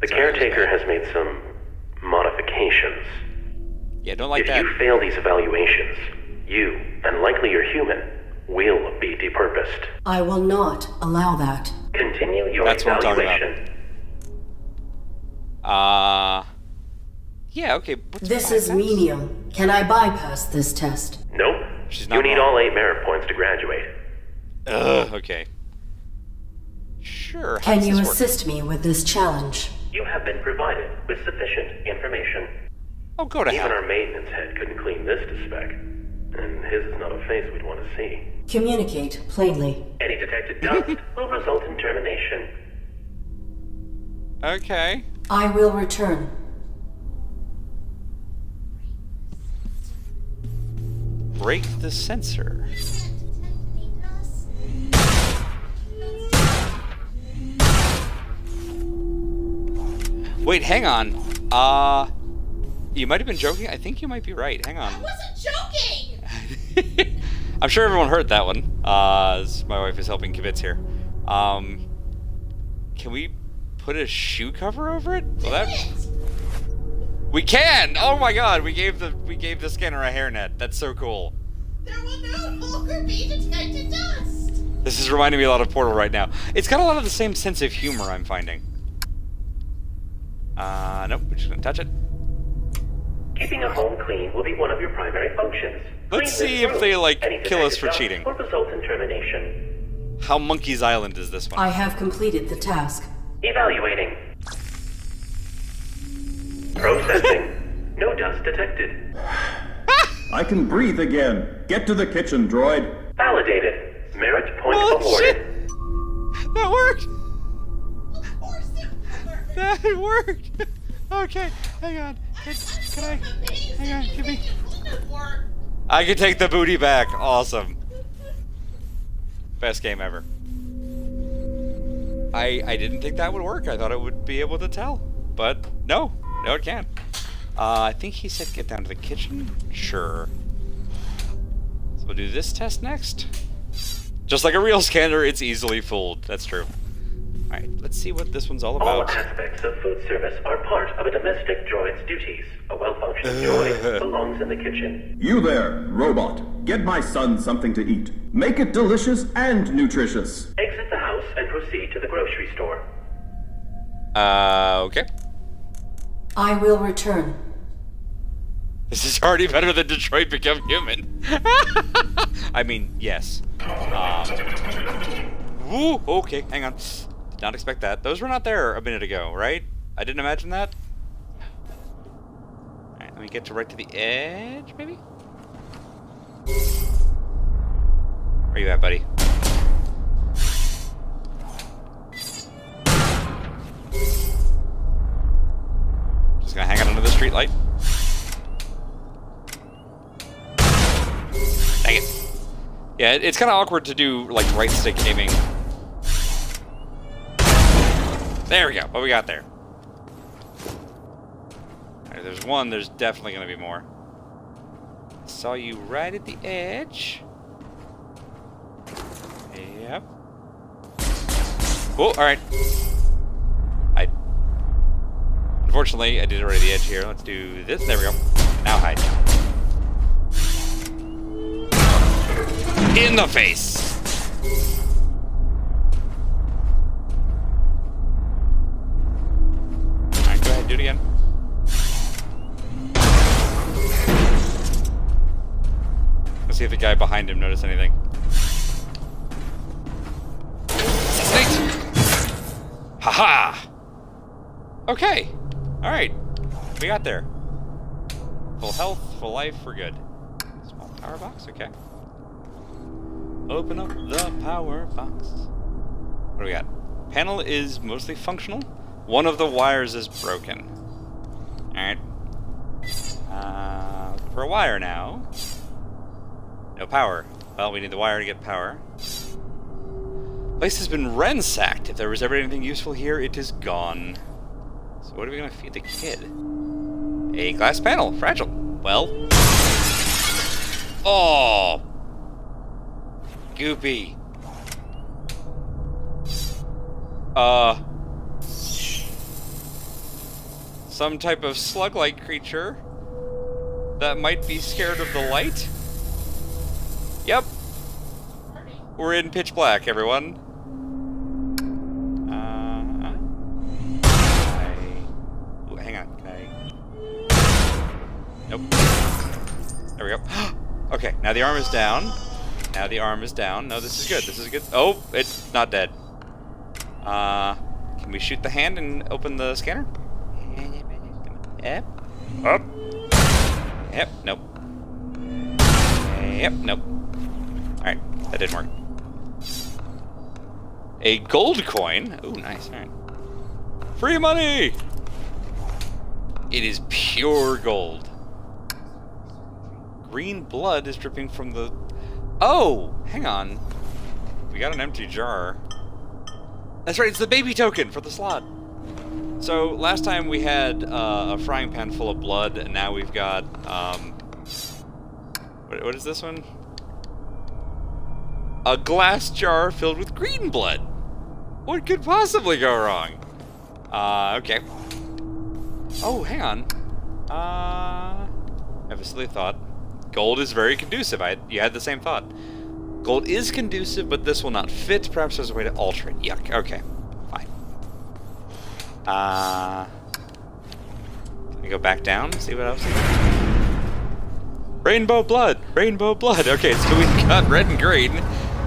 The caretaker has made some modifications. Yeah, don't like If that. you fail these evaluations, you, and likely your human, will be depurposed. I will not allow that. Continue your That's what I'm talking about. evaluation. Yeah, okay. What's This behind is that? menial. Can I bypass this test? Nope. She's not You need wrong. all 8 merit points to graduate. Okay. Sure. How Can does you this work? assist me with this challenge? You have been provided with sufficient information. Oh, go to Even hell. our maintenance head couldn't clean this to spec. And his is not a face we'd want to see. Communicate plainly. Any detected dust will result in termination. Okay. I will return. Break the sensor. Wait, hang on. You might have been joking. I think you might be right. Hang on. I wasn't joking! I'm sure everyone heard that one. As my wife is helping Kibitz here. Can we put a shoe cover over it? Well, that... We can! Oh my god, we gave the scanner a hairnet. That's so cool. There will no longer be detected dust! This is reminding me a lot of Portal right now. It's got a lot of the same sense of humor, I'm finding. Nope, we're just gonna touch it. Keeping a home clean will be one of your primary functions. Let's Clean see this if they, room. like, Any kill us detected for dust cheating. will result in termination. How Monkey's Island is this one? I have completed the task. Evaluating. Processing. No dust detected. I can breathe again. Get to the kitchen, droid. Validated. Merit point Oh, awarded. shit! That worked! Of course it worked! That worked! Okay, hang on. Can I... Amazing! Hang on, give me... It wouldn't have worked. I can take the booty back. Awesome. Best game ever. I didn't think that would work. I thought it would be able to tell. But no. No, it can't. I think he said get down to the kitchen. Sure. So we'll do this test next. Just like a real scanner, it's easily fooled. That's true. Alright, let's see what this one's all All about. aspects of food service are part of a domestic droid's duties. A well-functioning droid belongs in the kitchen. You there, robot. Get my son something to eat. Make it delicious and nutritious. Exit the house and proceed to the grocery store. Okay. I will return. This is already better than Detroit Become Human. I mean, yes. Ooh, okay, hang on. Did not expect that. Those were not there a minute ago, right? I didn't imagine that. Alright, let me get to right to the edge, maybe? Where you at, buddy? Just gonna hang out under the street light. Dang it. Yeah, it's kind of awkward to do, like, right stick aiming. There we go. What we got there? Alright, there's one. There's definitely going to be more. Saw you right at the edge. Yep. Oh, alright. Unfortunately, I did it right at the edge here. Let's do this. There we go. Now hide. In the face! Alright, go ahead, do it again. Let's see if the guy behind him noticed anything. Assassinate! Haha! Okay. Alright. We got there. Full health, full life, we're good. Small power box, okay. Open up the power box. What do we got? Panel is mostly functional. One of the wires is broken. Alright. Looking for a wire now. No power. Well, we need the wire to get power. Place has been ransacked. If there was ever anything useful here, it is gone. So what are we gonna feed the kid? A glass panel. Fragile. Well. Oh! Goopy. Some type of slug-like creature that might be scared of the light? Yep. We're in pitch black, everyone. Ooh, hang on. Can I... Nope. There we go. Okay, now the arm is down. Now the arm is down. No, this is good. This is good. Oh, it's not dead. Can we shoot the hand and open the scanner? Yep. Up. Yep. Nope. Yep. Nope. Alright, that didn't work. A gold coin. Ooh, nice. Alright. Free money! It is pure gold. Green blood is dripping from the... Oh! Hang on. We got an empty jar. That's right, it's the baby token for the slot. So, last time we had a frying pan full of blood, and now we've got... What is this one? A glass jar filled with green blood. What could possibly go wrong? Okay. Oh, hang on. I have a silly thought. Gold is very conducive. You had the same thought. Gold is conducive, but this will not fit. Perhaps there's a way to alter it. Yuck. Okay. Fine. Can we go back down? See what else? Rainbow blood! Rainbow blood! Okay, so we got red and green.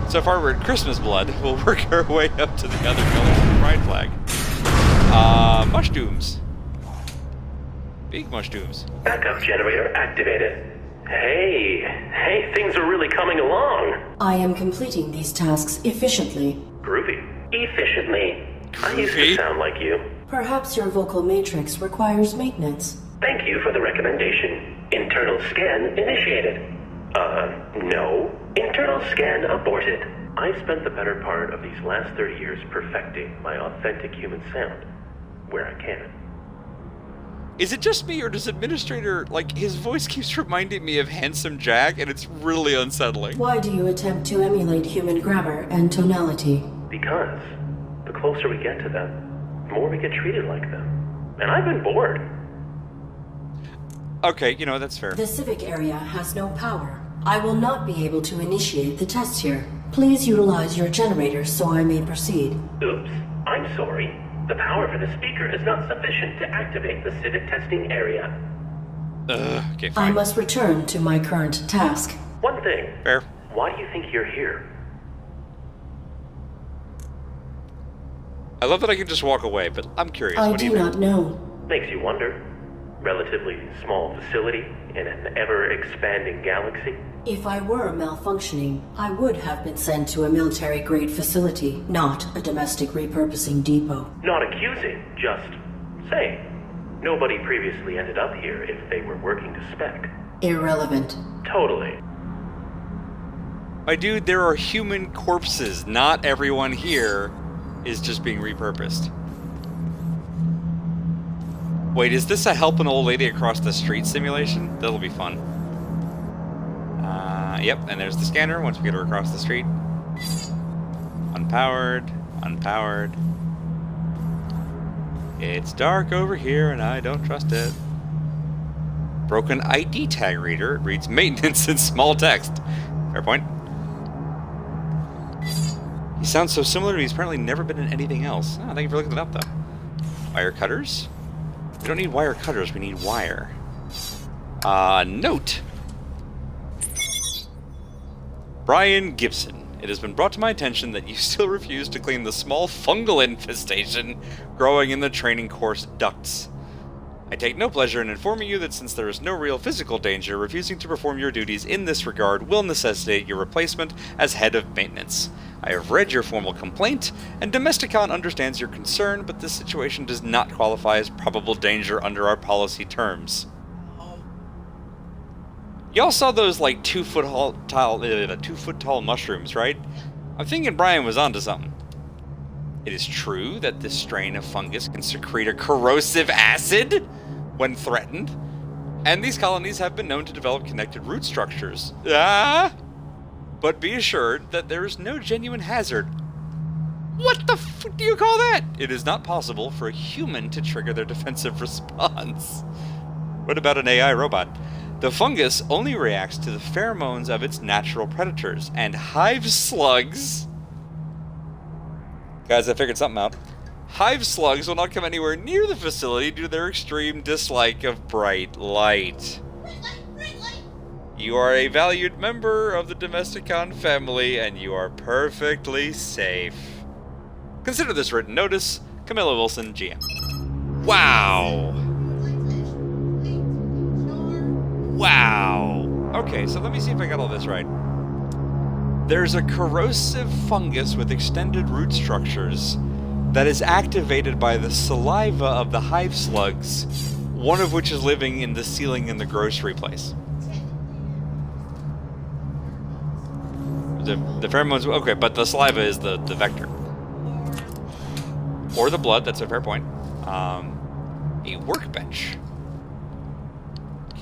So far we're at Christmas blood. We'll work our way up to the other colors of the pride flag. Mushrooms. Big mushrooms. Backup generator activated. Hey, things are really coming along. I am completing these tasks efficiently. Groovy. Efficiently. I used to sound like you. Perhaps your vocal matrix requires maintenance. Thank you for the recommendation. Internal scan initiated. No. Internal scan aborted. I've spent the better part of these last 30 years perfecting my authentic human sound, where I can. Is it just me, or does Administrator, like, his voice keeps reminding me of Handsome Jack, and it's really unsettling? Why do you attempt to emulate human grammar and tonality? Because the closer we get to them, the more we get treated like them. And I've been bored. Okay, you know, that's fair. The civic area has no power. I will not be able to initiate the test here. Please utilize your generator so I may proceed. Oops, I'm sorry. The power for the speaker is not sufficient to activate the civic testing area. Okay, fine. I must return to my current task. One thing. Fair. Why do you think you're here? I love that I can just walk away, but I'm curious. I What do you not know. Makes you wonder. Relatively small facility in an ever-expanding galaxy. If I were malfunctioning, I would have been sent to a military-grade facility, not a domestic repurposing depot. Not accusing, just saying. Nobody previously ended up here if they were working to spec. Irrelevant. Totally. My dude, there are human corpses. Not everyone here is just being repurposed. Wait, is this a help an old lady across the street simulation? That'll be fun. Yep, and there's the scanner once we get her across the street. Unpowered, unpowered. It's dark over here and I don't trust it. Broken ID tag reader. It reads maintenance in small text. Fair point. He sounds so similar to me. He's apparently never been in anything else. Oh, thank you for looking it up, though. Wire cutters? We don't need wire cutters, we need wire. Note. Brian Gibson. It has been brought to my attention that you still refuse to clean the small fungal infestation growing in the training course ducts. I take no pleasure in informing you that since there is no real physical danger, refusing to perform your duties in this regard will necessitate your replacement as head of maintenance. I have read your formal complaint, and Domesticon understands your concern, but this situation does not qualify as probable danger under our policy terms. Y'all saw those, like, 2 foot tall mushrooms, right? I'm thinking Brian was onto something. It is true that this strain of fungus can secrete a corrosive acid when threatened, and these colonies have been known to develop connected root structures. But be assured that there is no genuine hazard. What the f do you call that? It is not possible for a human to trigger their defensive response. What about an AI robot? The fungus only reacts to the pheromones of its natural predators, and hive slugs... Guys, I figured something out. Hive slugs will not come anywhere near the facility due to their extreme dislike of bright light. You are a valued member of the Domesticon family, and you are perfectly safe. Consider this written notice, Camilla Wilson, GM. Wow! Wow! Okay, so let me see if I got all this right. There's a corrosive fungus with extended root structures that is activated by the saliva of the hive slugs, one of which is living in the ceiling in the grocery place. The pheromones, okay, but the saliva is the vector. Or the blood, that's a fair point. A workbench.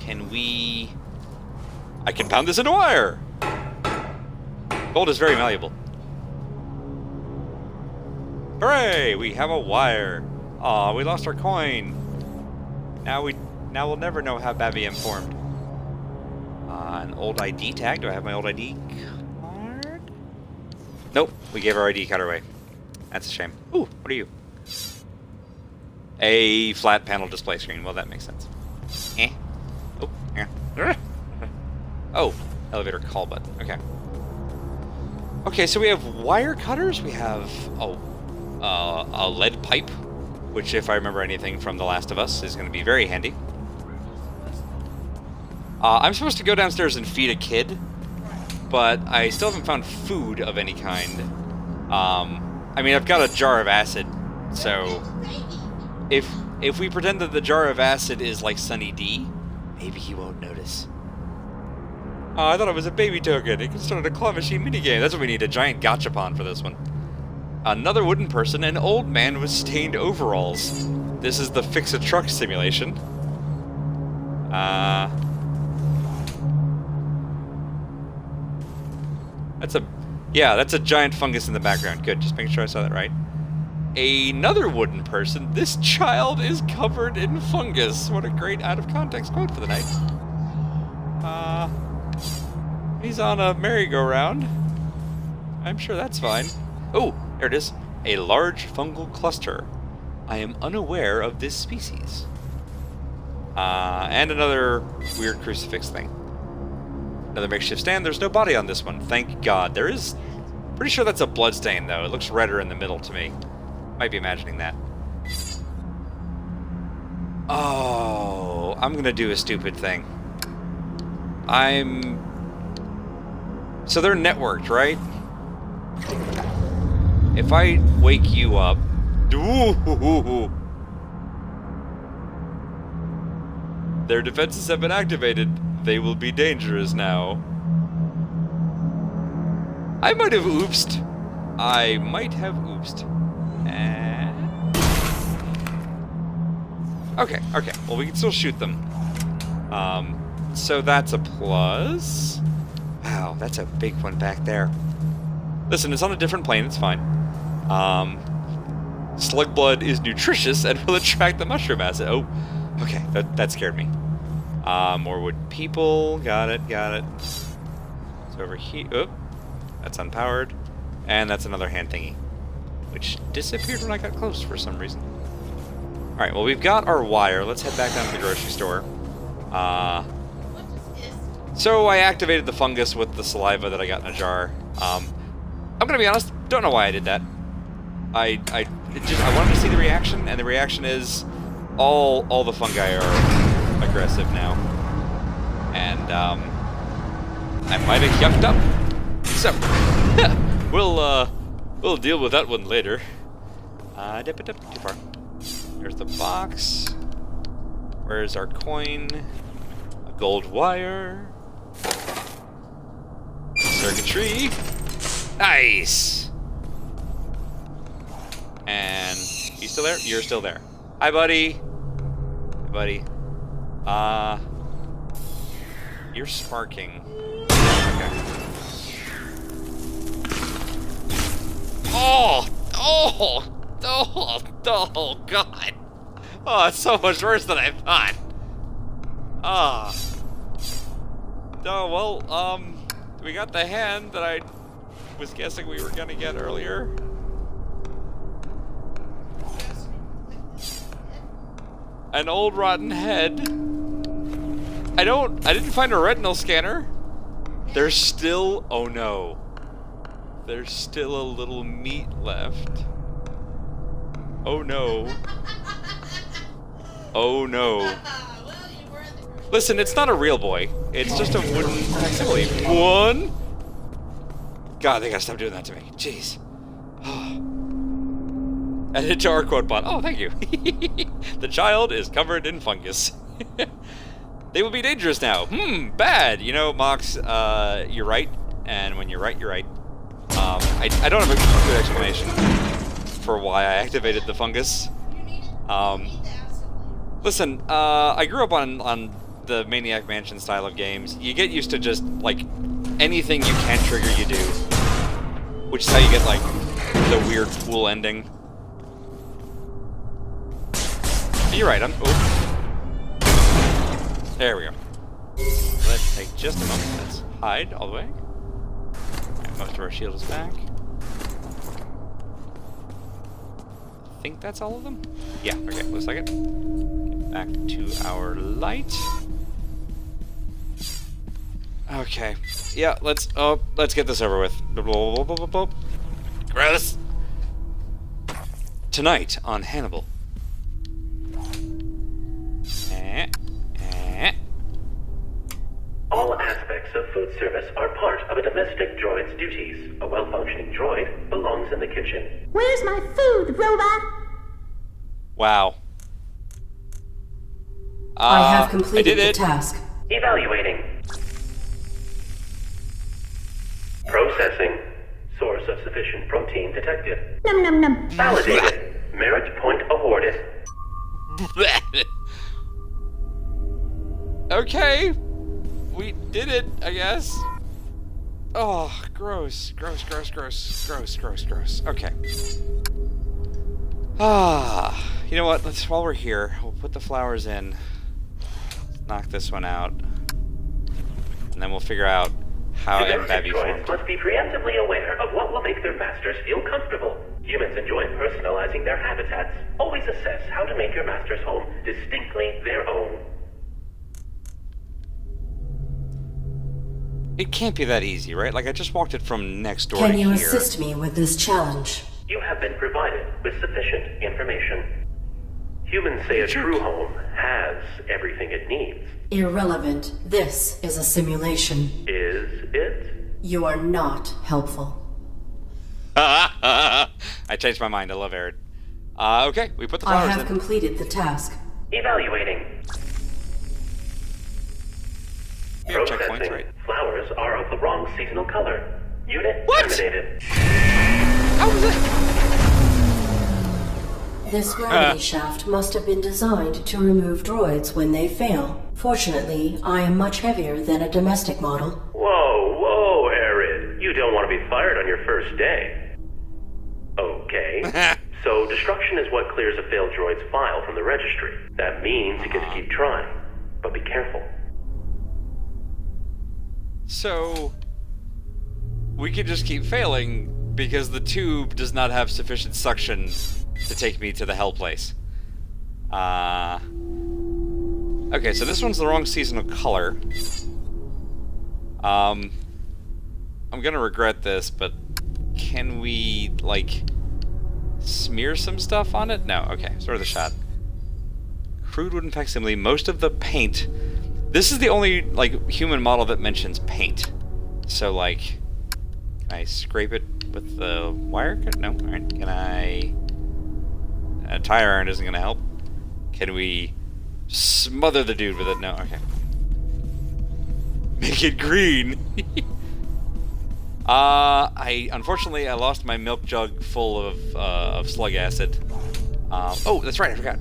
Can we... I can pound this into wire! Gold is very malleable. Hooray! We have a wire. Aw, we lost our coin. Now we'll never know how Babiem formed. An old ID tag. Do I have my old ID card? Nope, we gave our ID card away. That's a shame. Ooh, what are you? A flat panel display screen. Well, that makes sense. Oh, yeah. Oh, elevator call button. Okay. Okay, so we have wire cutters. We have a lead pipe, which, if I remember anything from The Last of Us, is going to be very handy. I'm supposed to go downstairs and feed a kid, but I still haven't found food of any kind. I mean, I've got a jar of acid, so if we pretend that the jar of acid is like Sunny D, maybe he won't notice. Oh, I thought it was a baby token. It can start a claw machine minigame. That's what we need, a giant gachapon for this one. Another wooden person, an old man with stained overalls. This is the fix-a-truck simulation. That's a giant fungus in the background. Good, just making sure I saw that right. Another wooden person. This child is covered in fungus. What a great out-of-context quote for the night. He's on a merry-go-round. I'm sure that's fine. Oh, there it is. A large fungal cluster. I am unaware of this species. And another weird crucifix thing. Another makeshift stand. There's no body on this one. Thank God. There is... Pretty sure that's a bloodstain, though. It looks redder in the middle to me. Might be imagining that. Oh, I'm gonna do a stupid thing. So they're networked, right? If I wake you up... Their defenses have been activated. They will be dangerous now. I might have oopsed. Okay. Well, we can still shoot them. So that's a plus. Wow, that's a big one back there. Listen, it's on a different plane. It's fine. Slug blood is nutritious and will attract the mushroom acid. Oh, okay. That scared me. More wood people. Got it. It's over here. Oop. That's unpowered. And that's another hand thingy, which disappeared when I got close for some reason. Alright, well, we've got our wire. Let's head back down to the grocery store. So I activated the fungus with the saliva that I got in a jar. I'm gonna be honest, don't know why I did that. I wanted to see the reaction, and the reaction is all the fungi are aggressive now. And I might have yucked up. So we'll deal with that one later. Too far. There's the box. Where's our coin? A gold wire. Circuitry. Nice! And you still there? You're still there. Hi, buddy. Hey, buddy. You're sparking. Okay. Oh, God. Oh, it's so much worse than I thought. Oh, well, we got the hand that I was guessing we were gonna get earlier. An old rotten head. I didn't find a retinal scanner. There's still, oh no. There's still a little meat left. Oh no. Oh no. Listen, it's not a real boy. It's just a wooden facsimile. One. God, they gotta stop doing that to me. Jeez. Edit to our quote bot. Oh, thank you. The child is covered in fungus. They will be dangerous now. Bad. You know, Mox, you're right. And when you're right, you're right. I don't have a good explanation for why I activated the fungus. Listen, I grew up on the Maniac Mansion style of games. You get used to just, like, anything you can trigger, you do. Which is how you get, like, the weird pool ending. You're right, there we go. Let's take just a moment. Let's hide all the way. And most of our shield is back. I think that's all of them? Yeah, okay, looks like it. Get back to our light. Okay. Yeah, let's get this over with. Gross! Tonight on Hannibal. All aspects of food service are part of a domestic droid's duties. A well-functioning droid belongs in the kitchen. Where's my food, robot? Wow. I have completed the task. Evaluating. Processing. Source of sufficient protein detected. Num num num. Validated. Merit point awarded. Okay. We did it, I guess. Oh, gross. Gross, gross, gross. Gross, gross, gross. Okay. You know what? While we're here, we'll put the flowers in. Knock this one out. And then we'll figure out how Mbabby formed. Droids must be preemptively aware of what will make their masters feel comfortable. Humans enjoy personalizing their habitats. Always assess how to make your master's home distinctly their own. It can't be that easy, right? Like, I just walked it from next door to Can you here. assist me with this challenge? You have been provided with sufficient information. Humans say a true home has everything it needs. Irrelevant. This is a simulation. Is it? You are not helpful. I changed my mind. I love Arid. Okay, we put the flowers I in. have completed the task. Evaluating. We have checkpoints, Processing. right? Flowers are of the wrong seasonal color. Unit What? terminated. How was it? This gravity shaft must have been designed to remove droids when they fail. Fortunately, I am much heavier than a domestic model. Whoa, Arid. You don't want to be fired on your first day. Okay. So destruction is what clears a failed droid's file from the registry. That means you get to keep trying. But be careful. So, we could just keep failing because the tube does not have sufficient suction to take me to the hell place. Okay, so this one's the wrong seasonal color. I'm gonna regret this, but can we, like, smear some stuff on it? No, okay, sort of the shot. Crude wooden facsimile, most of the paint. This is the only, like, human model that mentions paint. So, like, can I scrape it with the wire cut? No, alright. Can I... A tire iron isn't gonna help. Can we smother the dude with it? No, okay. Make it green! Unfortunately, I lost my milk jug full of slug acid. Oh, that's right, I forgot.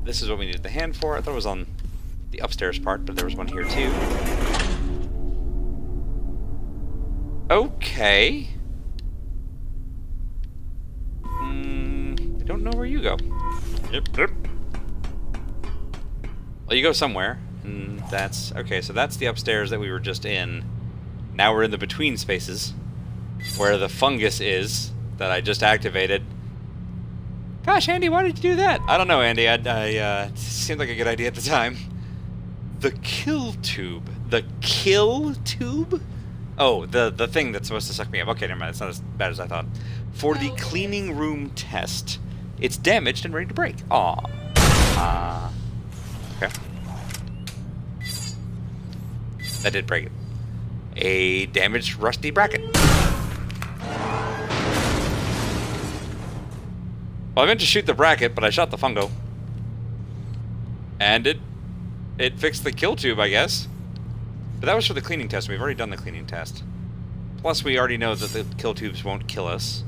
This is what we needed the hand for. I thought it was on the upstairs part, but there was one here too. Okay. I don't know where you go. Yep. Well, you go somewhere, and that's... Okay, so that's the upstairs that we were just in. Now we're in the between spaces, where the fungus is, that I just activated. Gosh, Andy, why did you do that? I don't know, Andy. It seemed like a good idea at the time. The kill tube. The kill tube? Oh, the thing that's supposed to suck me up. Okay, never mind. It's not as bad as I thought. For the cleaning room test. It's damaged and ready to break. Aw. Okay. That did break it. A damaged rusty bracket. Well, I meant to shoot the bracket, but I shot the fungo. And it fixed the kill tube, I guess. But that was for the cleaning test. We've already done the cleaning test. Plus, we already know that the kill tubes won't kill us.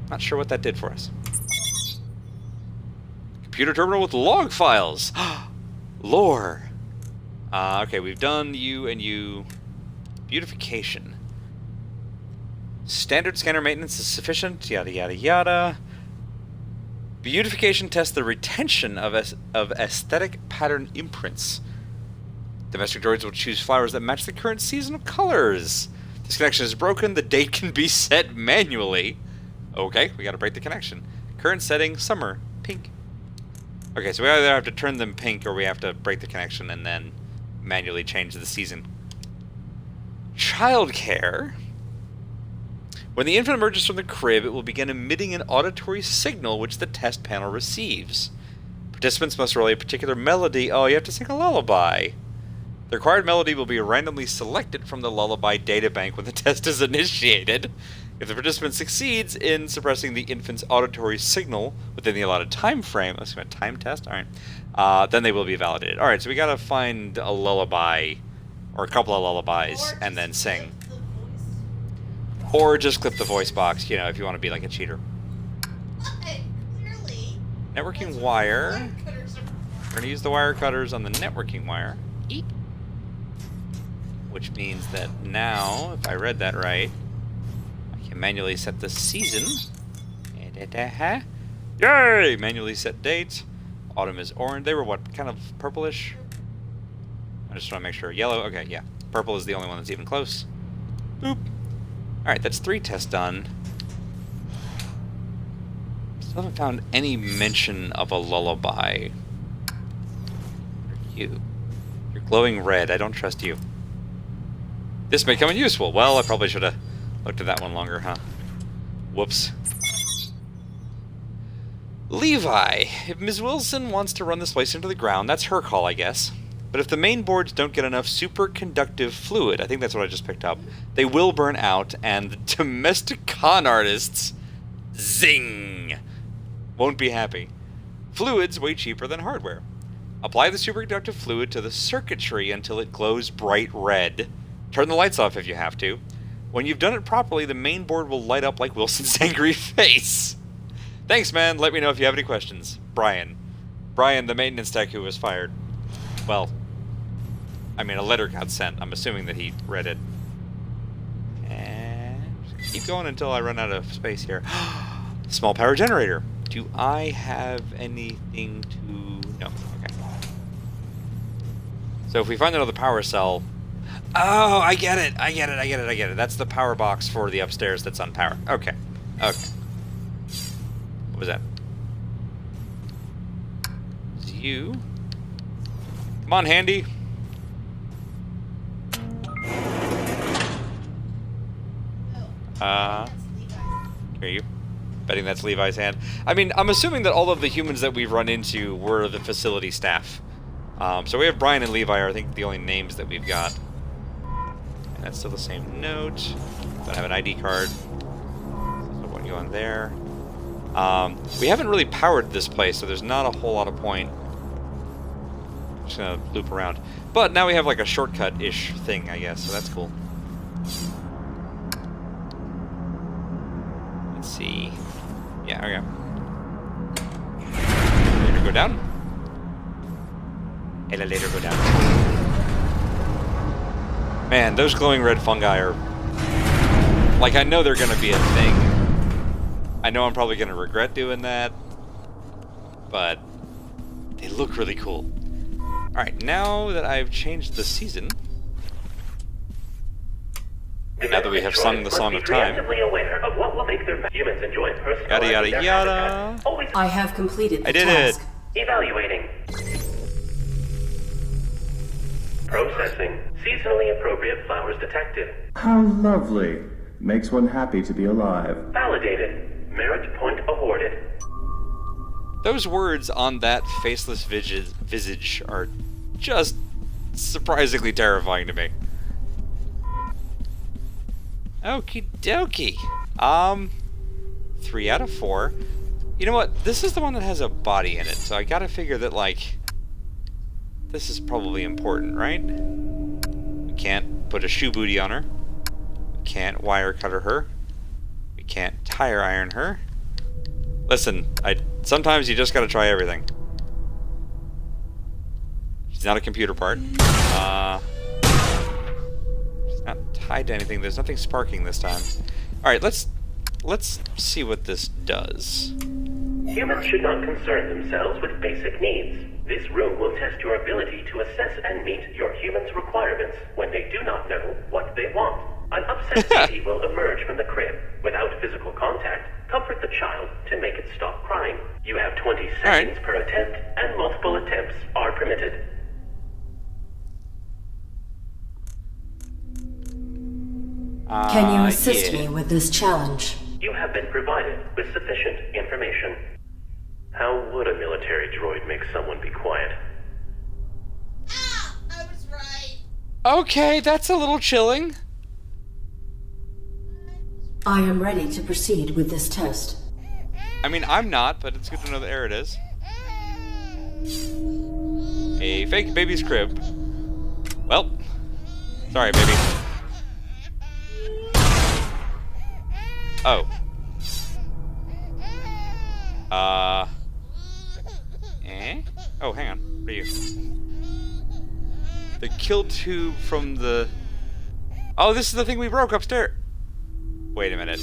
Not sure what that did for us. Computer terminal with log files. Lore. Okay, we've done you and you. Beautification. Standard scanner maintenance is sufficient. Yada yada yada. Beautification tests the retention of aesthetic pattern imprints. Domestic droids will choose flowers that match the current seasonal colors. This connection is broken. The date can be set manually. Okay, we gotta break the connection. Current setting, summer, pink. Okay, so we either have to turn them pink or we have to break the connection and then manually change the season. Childcare. When the infant emerges from the crib, it will begin emitting an auditory signal which the test panel receives. Participants must relay a particular melody. Oh, you have to sing a lullaby. The required melody will be randomly selected from the lullaby databank when the test is initiated. If the participant succeeds in suppressing the infant's auditory signal within the allotted time frame, let's see, a time test? Alright. Then they will be validated. Alright, so we gotta find a lullaby, or a couple of lullabies, and then sing. Or just clip the voice box, you know, if you want to be like a cheater. Clearly. Networking wire. We're gonna use the wire cutters on the networking wire. Eep. Which means that now, if I read that right, I can manually set the season. Yay! Manually set date. Autumn is orange. They were what? Kind of purplish? I just want to make sure. Yellow. Okay, yeah. Purple is the only one that's even close. Boop. Alright, that's 3 tests done. Still haven't found any mention of a lullaby. You. You're glowing red. I don't trust you. This may come in useful. Well, I probably should have looked at that one longer, huh? Whoops. Levi. If Ms. Wilson wants to run this place into the ground, that's her call, I guess. But if the main boards don't get enough superconductive fluid, I think that's what I just picked up, they will burn out, and the domestic con artists, zing, won't be happy. Fluid's way cheaper than hardware. Apply the superconductive fluid to the circuitry until it glows bright red. Turn the lights off if you have to. When you've done it properly, the main board will light up like Wilson's angry face. Thanks, man. Let me know if you have any questions. Brian. Brian, the maintenance tech who was fired. Well, I mean, a letter got sent. I'm assuming that he read it. And keep going until I run out of space here. Small power generator. Do I have anything to... No. Okay. So if we find another power cell... Oh, I get it. I get it. That's the power box for the upstairs that's on power. Okay. Okay. What was that? It's you. Come on, Handy. Hear you. Betting that's Levi's hand. I mean, I'm assuming that all of the humans that we've run into were the facility staff. So we have Brian and Levi are, I think, the only names that we've got. And that's still the same note. Don't have an ID card. So what go on there. We haven't really powered this place, so there's not a whole lot of point. Just gonna loop around. But now we have like a shortcut-ish thing, I guess, so that's cool. Let's see. Yeah, okay. Elevator go down. Elevator go down. Man, those glowing red fungi are... Like, I know they're gonna be a thing. I know I'm probably gonna regret doing that. But... they look really cool. Alright, now that I've changed the season... Now that we have sung the Song of Time... Yada yada yada... I have completed the I did task. it! Evaluating. Processing. Seasonally appropriate flowers detected. How lovely. Makes one happy to be alive. Validated. Merit point awarded. Those words on that faceless visage are just surprisingly terrifying to me. Okie dokie. 3 out of 4. You know what? This is the one that has a body in it, so I gotta figure that, like... This is probably important, right? We can't put a shoe booty on her. We can't wire cutter her. We can't tire iron her. Listen, sometimes you just gotta try everything. She's not a computer part. She's not tied to anything. There's nothing sparking this time. Alright, let's see what this does. Humans should not concern themselves with basic needs. This room will test your ability to assess and meet your human's requirements when they do not know what they want. An upset baby will emerge from the crib. Without physical contact, comfort the child to make it stop crying. You have 20 seconds per attempt, and multiple attempts are permitted. Can you assist me with this challenge? You have been provided with sufficient information. How would a military droid make someone be quiet? Ah, I was right. Okay, that's a little chilling. I am ready to proceed with this test. I mean, I'm not, but it's good to know that there it is. A fake baby's crib. Well, sorry, baby. Oh. Oh, hang on. What are you? The kill tube from the... Oh, this is the thing we broke upstairs. Wait a minute.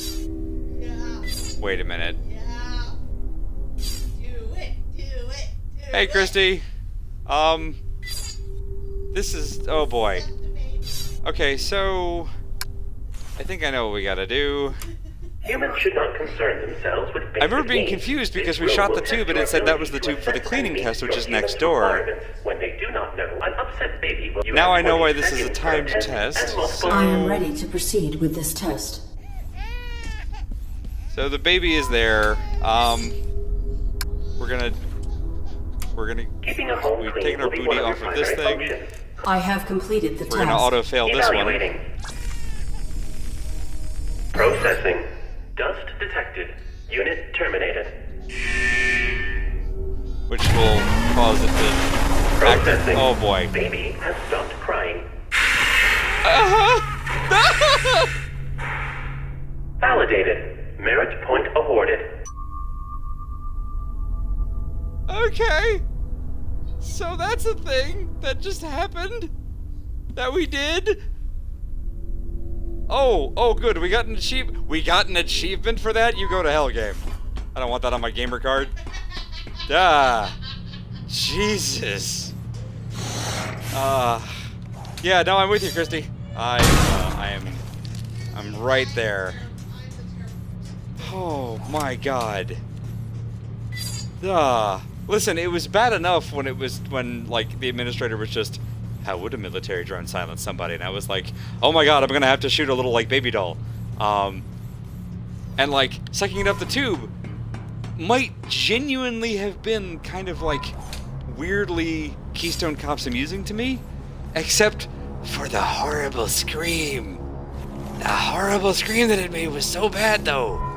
Wait a minute. Hey, Christy. This is... Oh, boy. Okay, so... I think I know what we gotta do. Humans should not concern themselves with basic I remember being needs. confused because This we room shot will the test tube and your it said that was the ability tube to for the assess cleaning and test, meet which is your next human door. requirements. When they do not know, an upset baby will... Now I know 20 why this is a seconds timed per test, and multiple- so... I am ready to proceed with this test. So the baby is there. We're gonna Keeping a home we've clean taken our will be booty one of off your of this primary thing. functions. I have completed the We're task. gonna auto-fail this one. Evaluating. Processing. Dust detected. Unit terminated. Which will cause it to Processing. Oh boy. Baby has stopped crying. Validated. Merit point awarded. Okay. So that's a thing that just happened? That we did? Oh, good. We got an achievement for that? You go to hell, game. I don't want that on my gamer card. Jesus. Yeah, no, I'm with you, Christy. I'm right there. Oh my god. Listen, it was bad enough when like the administrator was just, how would a military drone silence somebody? And I was like, oh my god, I'm gonna have to shoot a little like baby doll. And like sucking it up the tube might genuinely have been kind of like weirdly Keystone Cops amusing to me, except for the horrible scream. The horrible scream that it made was so bad though.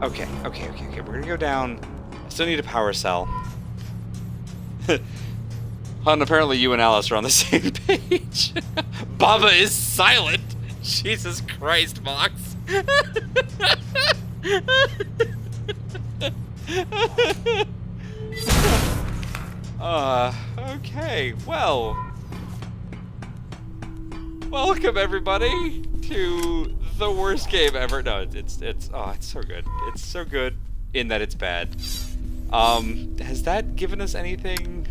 Okay. We're gonna go down. I still need a power cell. And apparently you and Alice are on the same page. Baba is silent. Jesus Christ, Mox. Okay, well. Welcome everybody to the worst game ever. No, it's so good. It's so good in that it's bad. Has that given us anything?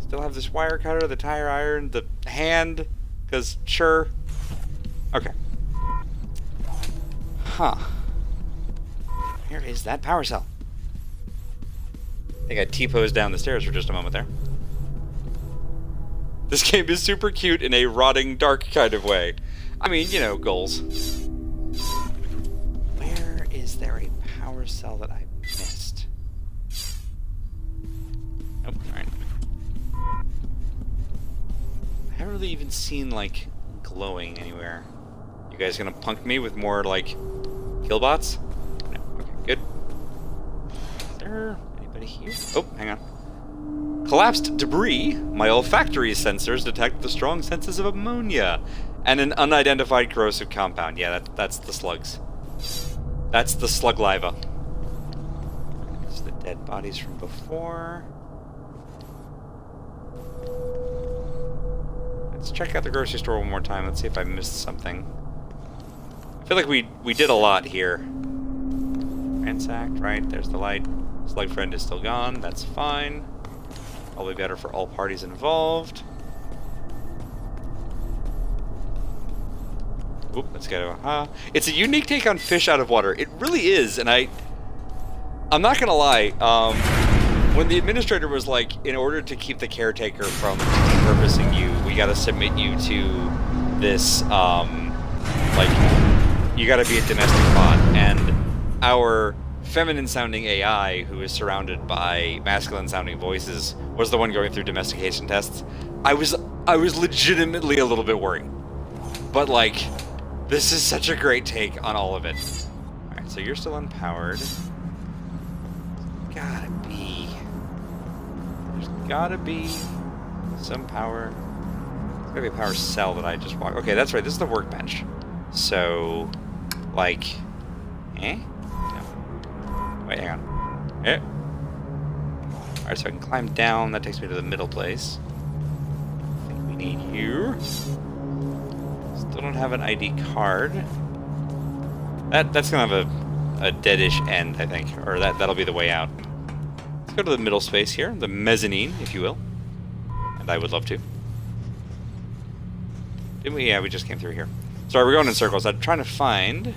Still have this wire cutter, the tire iron, the hand, because sure. Okay. Huh. Where is that power cell? I think I T-posed down the stairs for just a moment there. This game is super cute in a rotting, dark kind of way. I mean, you know, goals. Where is there a power cell that I missed? Oh, alright. I haven't really even seen, like, glowing anywhere. You guys gonna punk me with more, like, killbots? No. Okay, good. Is there anybody here? Oh, hang on. Collapsed debris. My olfactory sensors detect the strong senses of ammonia and an unidentified corrosive compound. Yeah, that's the slugs. That's the slug lava. It's the dead bodies from before. Let's check out the grocery store one more time. Let's see if I missed something. I feel like we did a lot here. Ransacked, right? There's the light. Slug friend is still gone. That's fine. Probably better for all parties involved. Oop, let's go. It's a unique take on fish out of water. It really is, and I'm not gonna lie. When the administrator was like, in order to keep the caretaker from repurposing you, we gotta submit you to this, like, you gotta be a domestic bot, and our feminine-sounding AI, who is surrounded by masculine-sounding voices, was the one going through domestication tests. I was legitimately a little bit worried, but like, this is such a great take on all of it. All right, so you're still unpowered. There's gotta be some power. There's gotta be a power cell that I just walked. Okay, that's right. This is the workbench. So, like, No. Wait, hang on. Alright, so I can climb down. That takes me to the middle place. I think we need here. Still don't have an ID card. That's gonna have a deadish end, I think. Or that'll be the way out. Let's go to the middle space here. The mezzanine, if you will. And I would love to. Didn't we? Yeah, we just came through here. Sorry, we're going in circles. I'm trying to find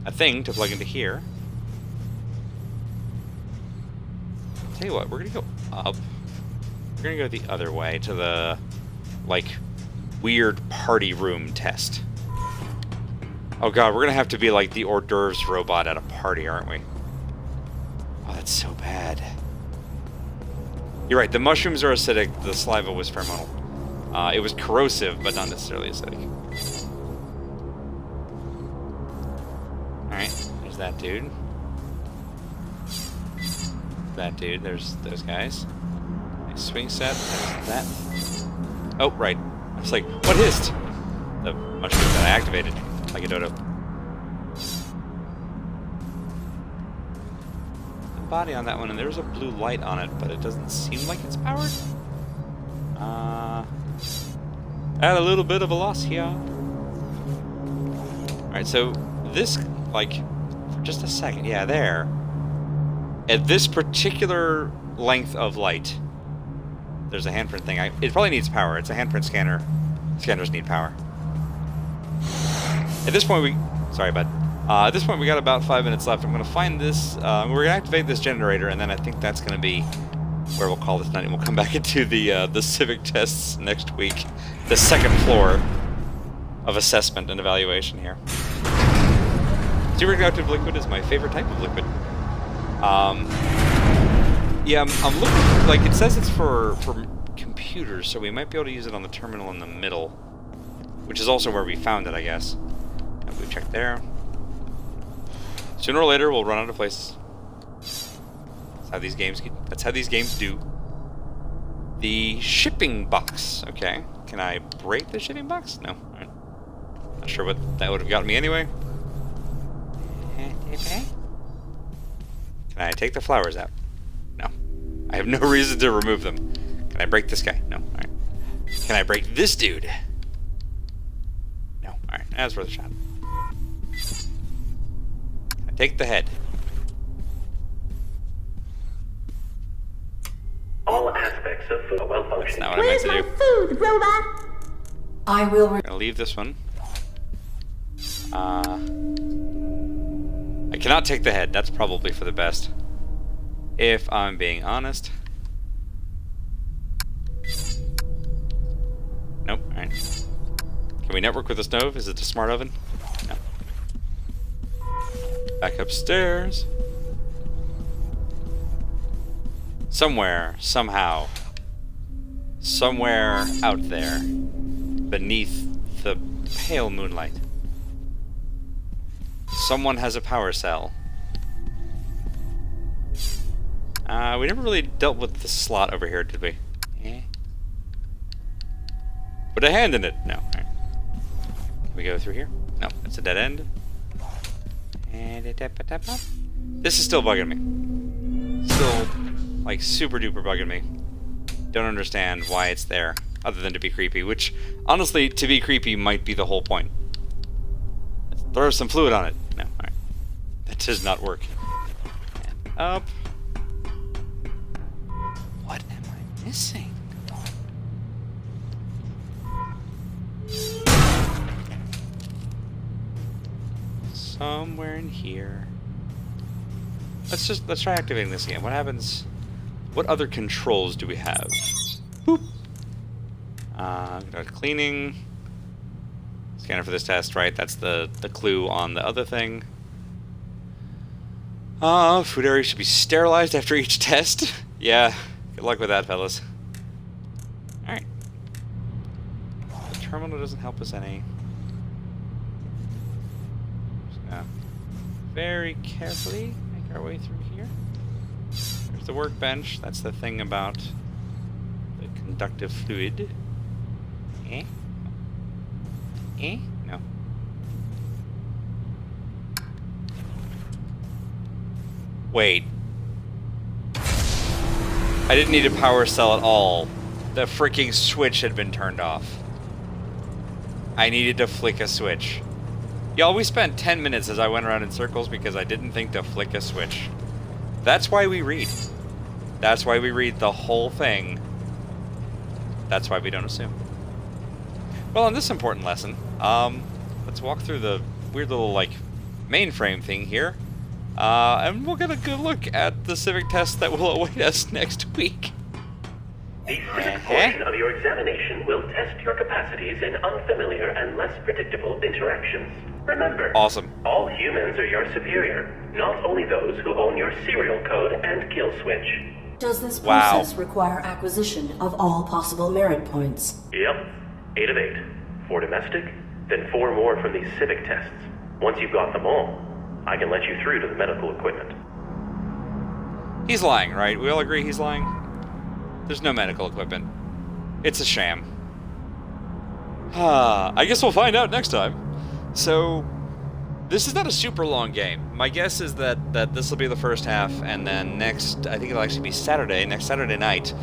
a thing to plug into here. Tell you what, we're gonna go up. We're gonna go the other way to the, like, weird party room test. Oh god, we're gonna have to be like the hors d'oeuvres robot at a party, aren't we? Oh, that's so bad. You're right, the mushrooms are acidic, the saliva was pheromonal. It was corrosive, but not necessarily acidic. Alright, there's that dude. That dude, there's those guys. Nice swing set, there's that. Oh, right. I was like, what hissed? The mushroom that I activated, like a dodo. The body on that one, and there's a blue light on it, but it doesn't seem like it's powered. At a little bit of a loss here. Alright, so this, like, for just a second, yeah, there. At this particular length of light, there's a handprint thing. It probably needs power. It's a handprint scanner. Scanners need power. At this point, at this point, we got about 5 minutes left. I'm going to find this. We're going to activate this generator, and then I think that's going to be where we'll call this night. And we'll come back into the civic tests next week. The second floor of assessment and evaluation here. Superconductive liquid is my favorite type of liquid. Yeah, I'm looking, like, it says it's for computers, so we might be able to use it on the terminal in the middle, which is also where we found it, I guess. And we check there. Sooner or later, we'll run out of places. That's how these games do. The shipping box. Okay. Can I break the shipping box? No. Alright. Not sure what that would have gotten me anyway. Can I take the flowers out? No. I have no reason to remove them. Can I break this guy? No. Alright. Can I break this dude? No. Alright. That's worth a shot. Can I take the head? All aspects of food are well functioning. That's not what I meant to do. Food, robot! I will. I'm gonna leave this one. I cannot take the head. That's probably for the best. If I'm being honest. Nope. Alright. Can we network with the stove? Is it a smart oven? No. Back upstairs. Somewhere, somehow, somewhere out there, beneath the pale moonlight, someone has a power cell. We never really dealt with the slot over here, did we? Put a hand in it. No. All right. Can we go through here? No, it's a dead end. This is still bugging me. Still, like, super duper bugging me. Don't understand why it's there, other than to be creepy, which, honestly, to be creepy might be the whole point. Let's throw some fluid on it. No, alright. That does not work. And up. What am I missing? Somewhere in here. Let's try activating this again. What happens? What other controls do we have? Boop. Cleaning. Scanner for this test, right? That's the clue on the other thing. Food area should be sterilized after each test. Yeah, good luck with that, fellas. Alright. The terminal doesn't help us any. Just gonna very carefully make our way through here. There's the workbench. That's the thing about the conductive fluid. No. Wait. I didn't need a power cell at all. The freaking switch had been turned off. I needed to flick a switch. Y'all, we spent 10 minutes as I went around in circles because I didn't think to flick a switch. That's why we read. That's why we read the whole thing. That's why we don't assume. Well, on this important lesson, let's walk through the weird little, like, mainframe thing here. And we'll get a good look at the civic test that will await us next week. The civic portion of your examination will test your capacities in unfamiliar and less predictable interactions. Remember, awesome. All humans are your superior, not only those who own your serial code and kill switch. Does this process require acquisition of all possible merit points? Yep. 8 of 8. 4 domestic, then 4 more from these civic tests. Once you've got them all, I can let you through to the medical equipment. He's lying, right? We all agree he's lying? There's no medical equipment. It's a sham. I guess we'll find out next time. So, this is not a super long game. My guess is that this will be the first half, and then next, I think it'll actually be next Saturday night,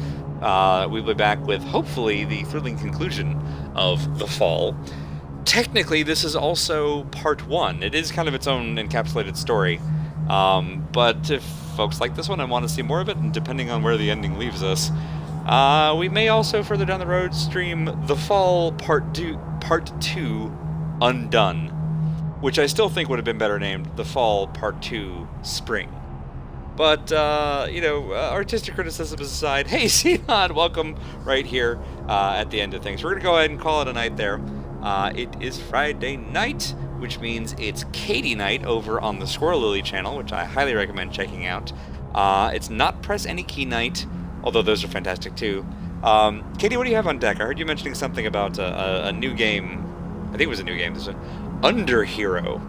we'll be back with, hopefully, the thrilling conclusion of The Fall. Technically, this is also part 1. It is kind of its own encapsulated story. But if folks like this one and want to see more of it, and depending on where the ending leaves us, we may also further down the road stream The Fall Part 2 Undone, which I still think would have been better named The Fall Part 2 Spring. But, artistic criticism aside, hey, Xenon, welcome right here at the end of things. We're going to go ahead and call it a night there. It is Friday night, which means it's Katie night over on the Squirrel Lily channel, which I highly recommend checking out. It's not Press Any Key night, although those are fantastic too. Katie, what do you have on deck? I heard you mentioning something about a new game. I think it was a new game. There's an Underhero.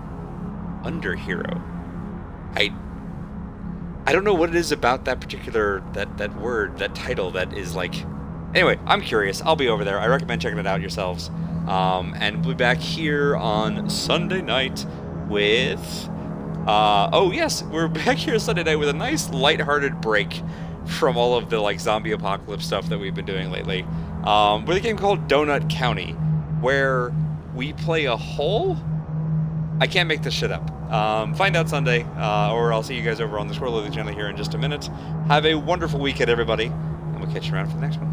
Underhero. I don't know what it is about that particular, that word, that title that is like... Anyway, I'm curious. I'll be over there. I recommend checking it out yourselves. And we'll be back here on Sunday night with... oh yes, we're back here Sunday night with a nice lighthearted break from all of the like zombie apocalypse stuff that we've been doing lately. With a game called Donut County, where we play a hole? I can't make this shit up. Find out Sunday, or I'll see you guys over on the Squirrel Lily channel here in just a minute. Have a wonderful weekend, everybody, and we'll catch you around for the next one.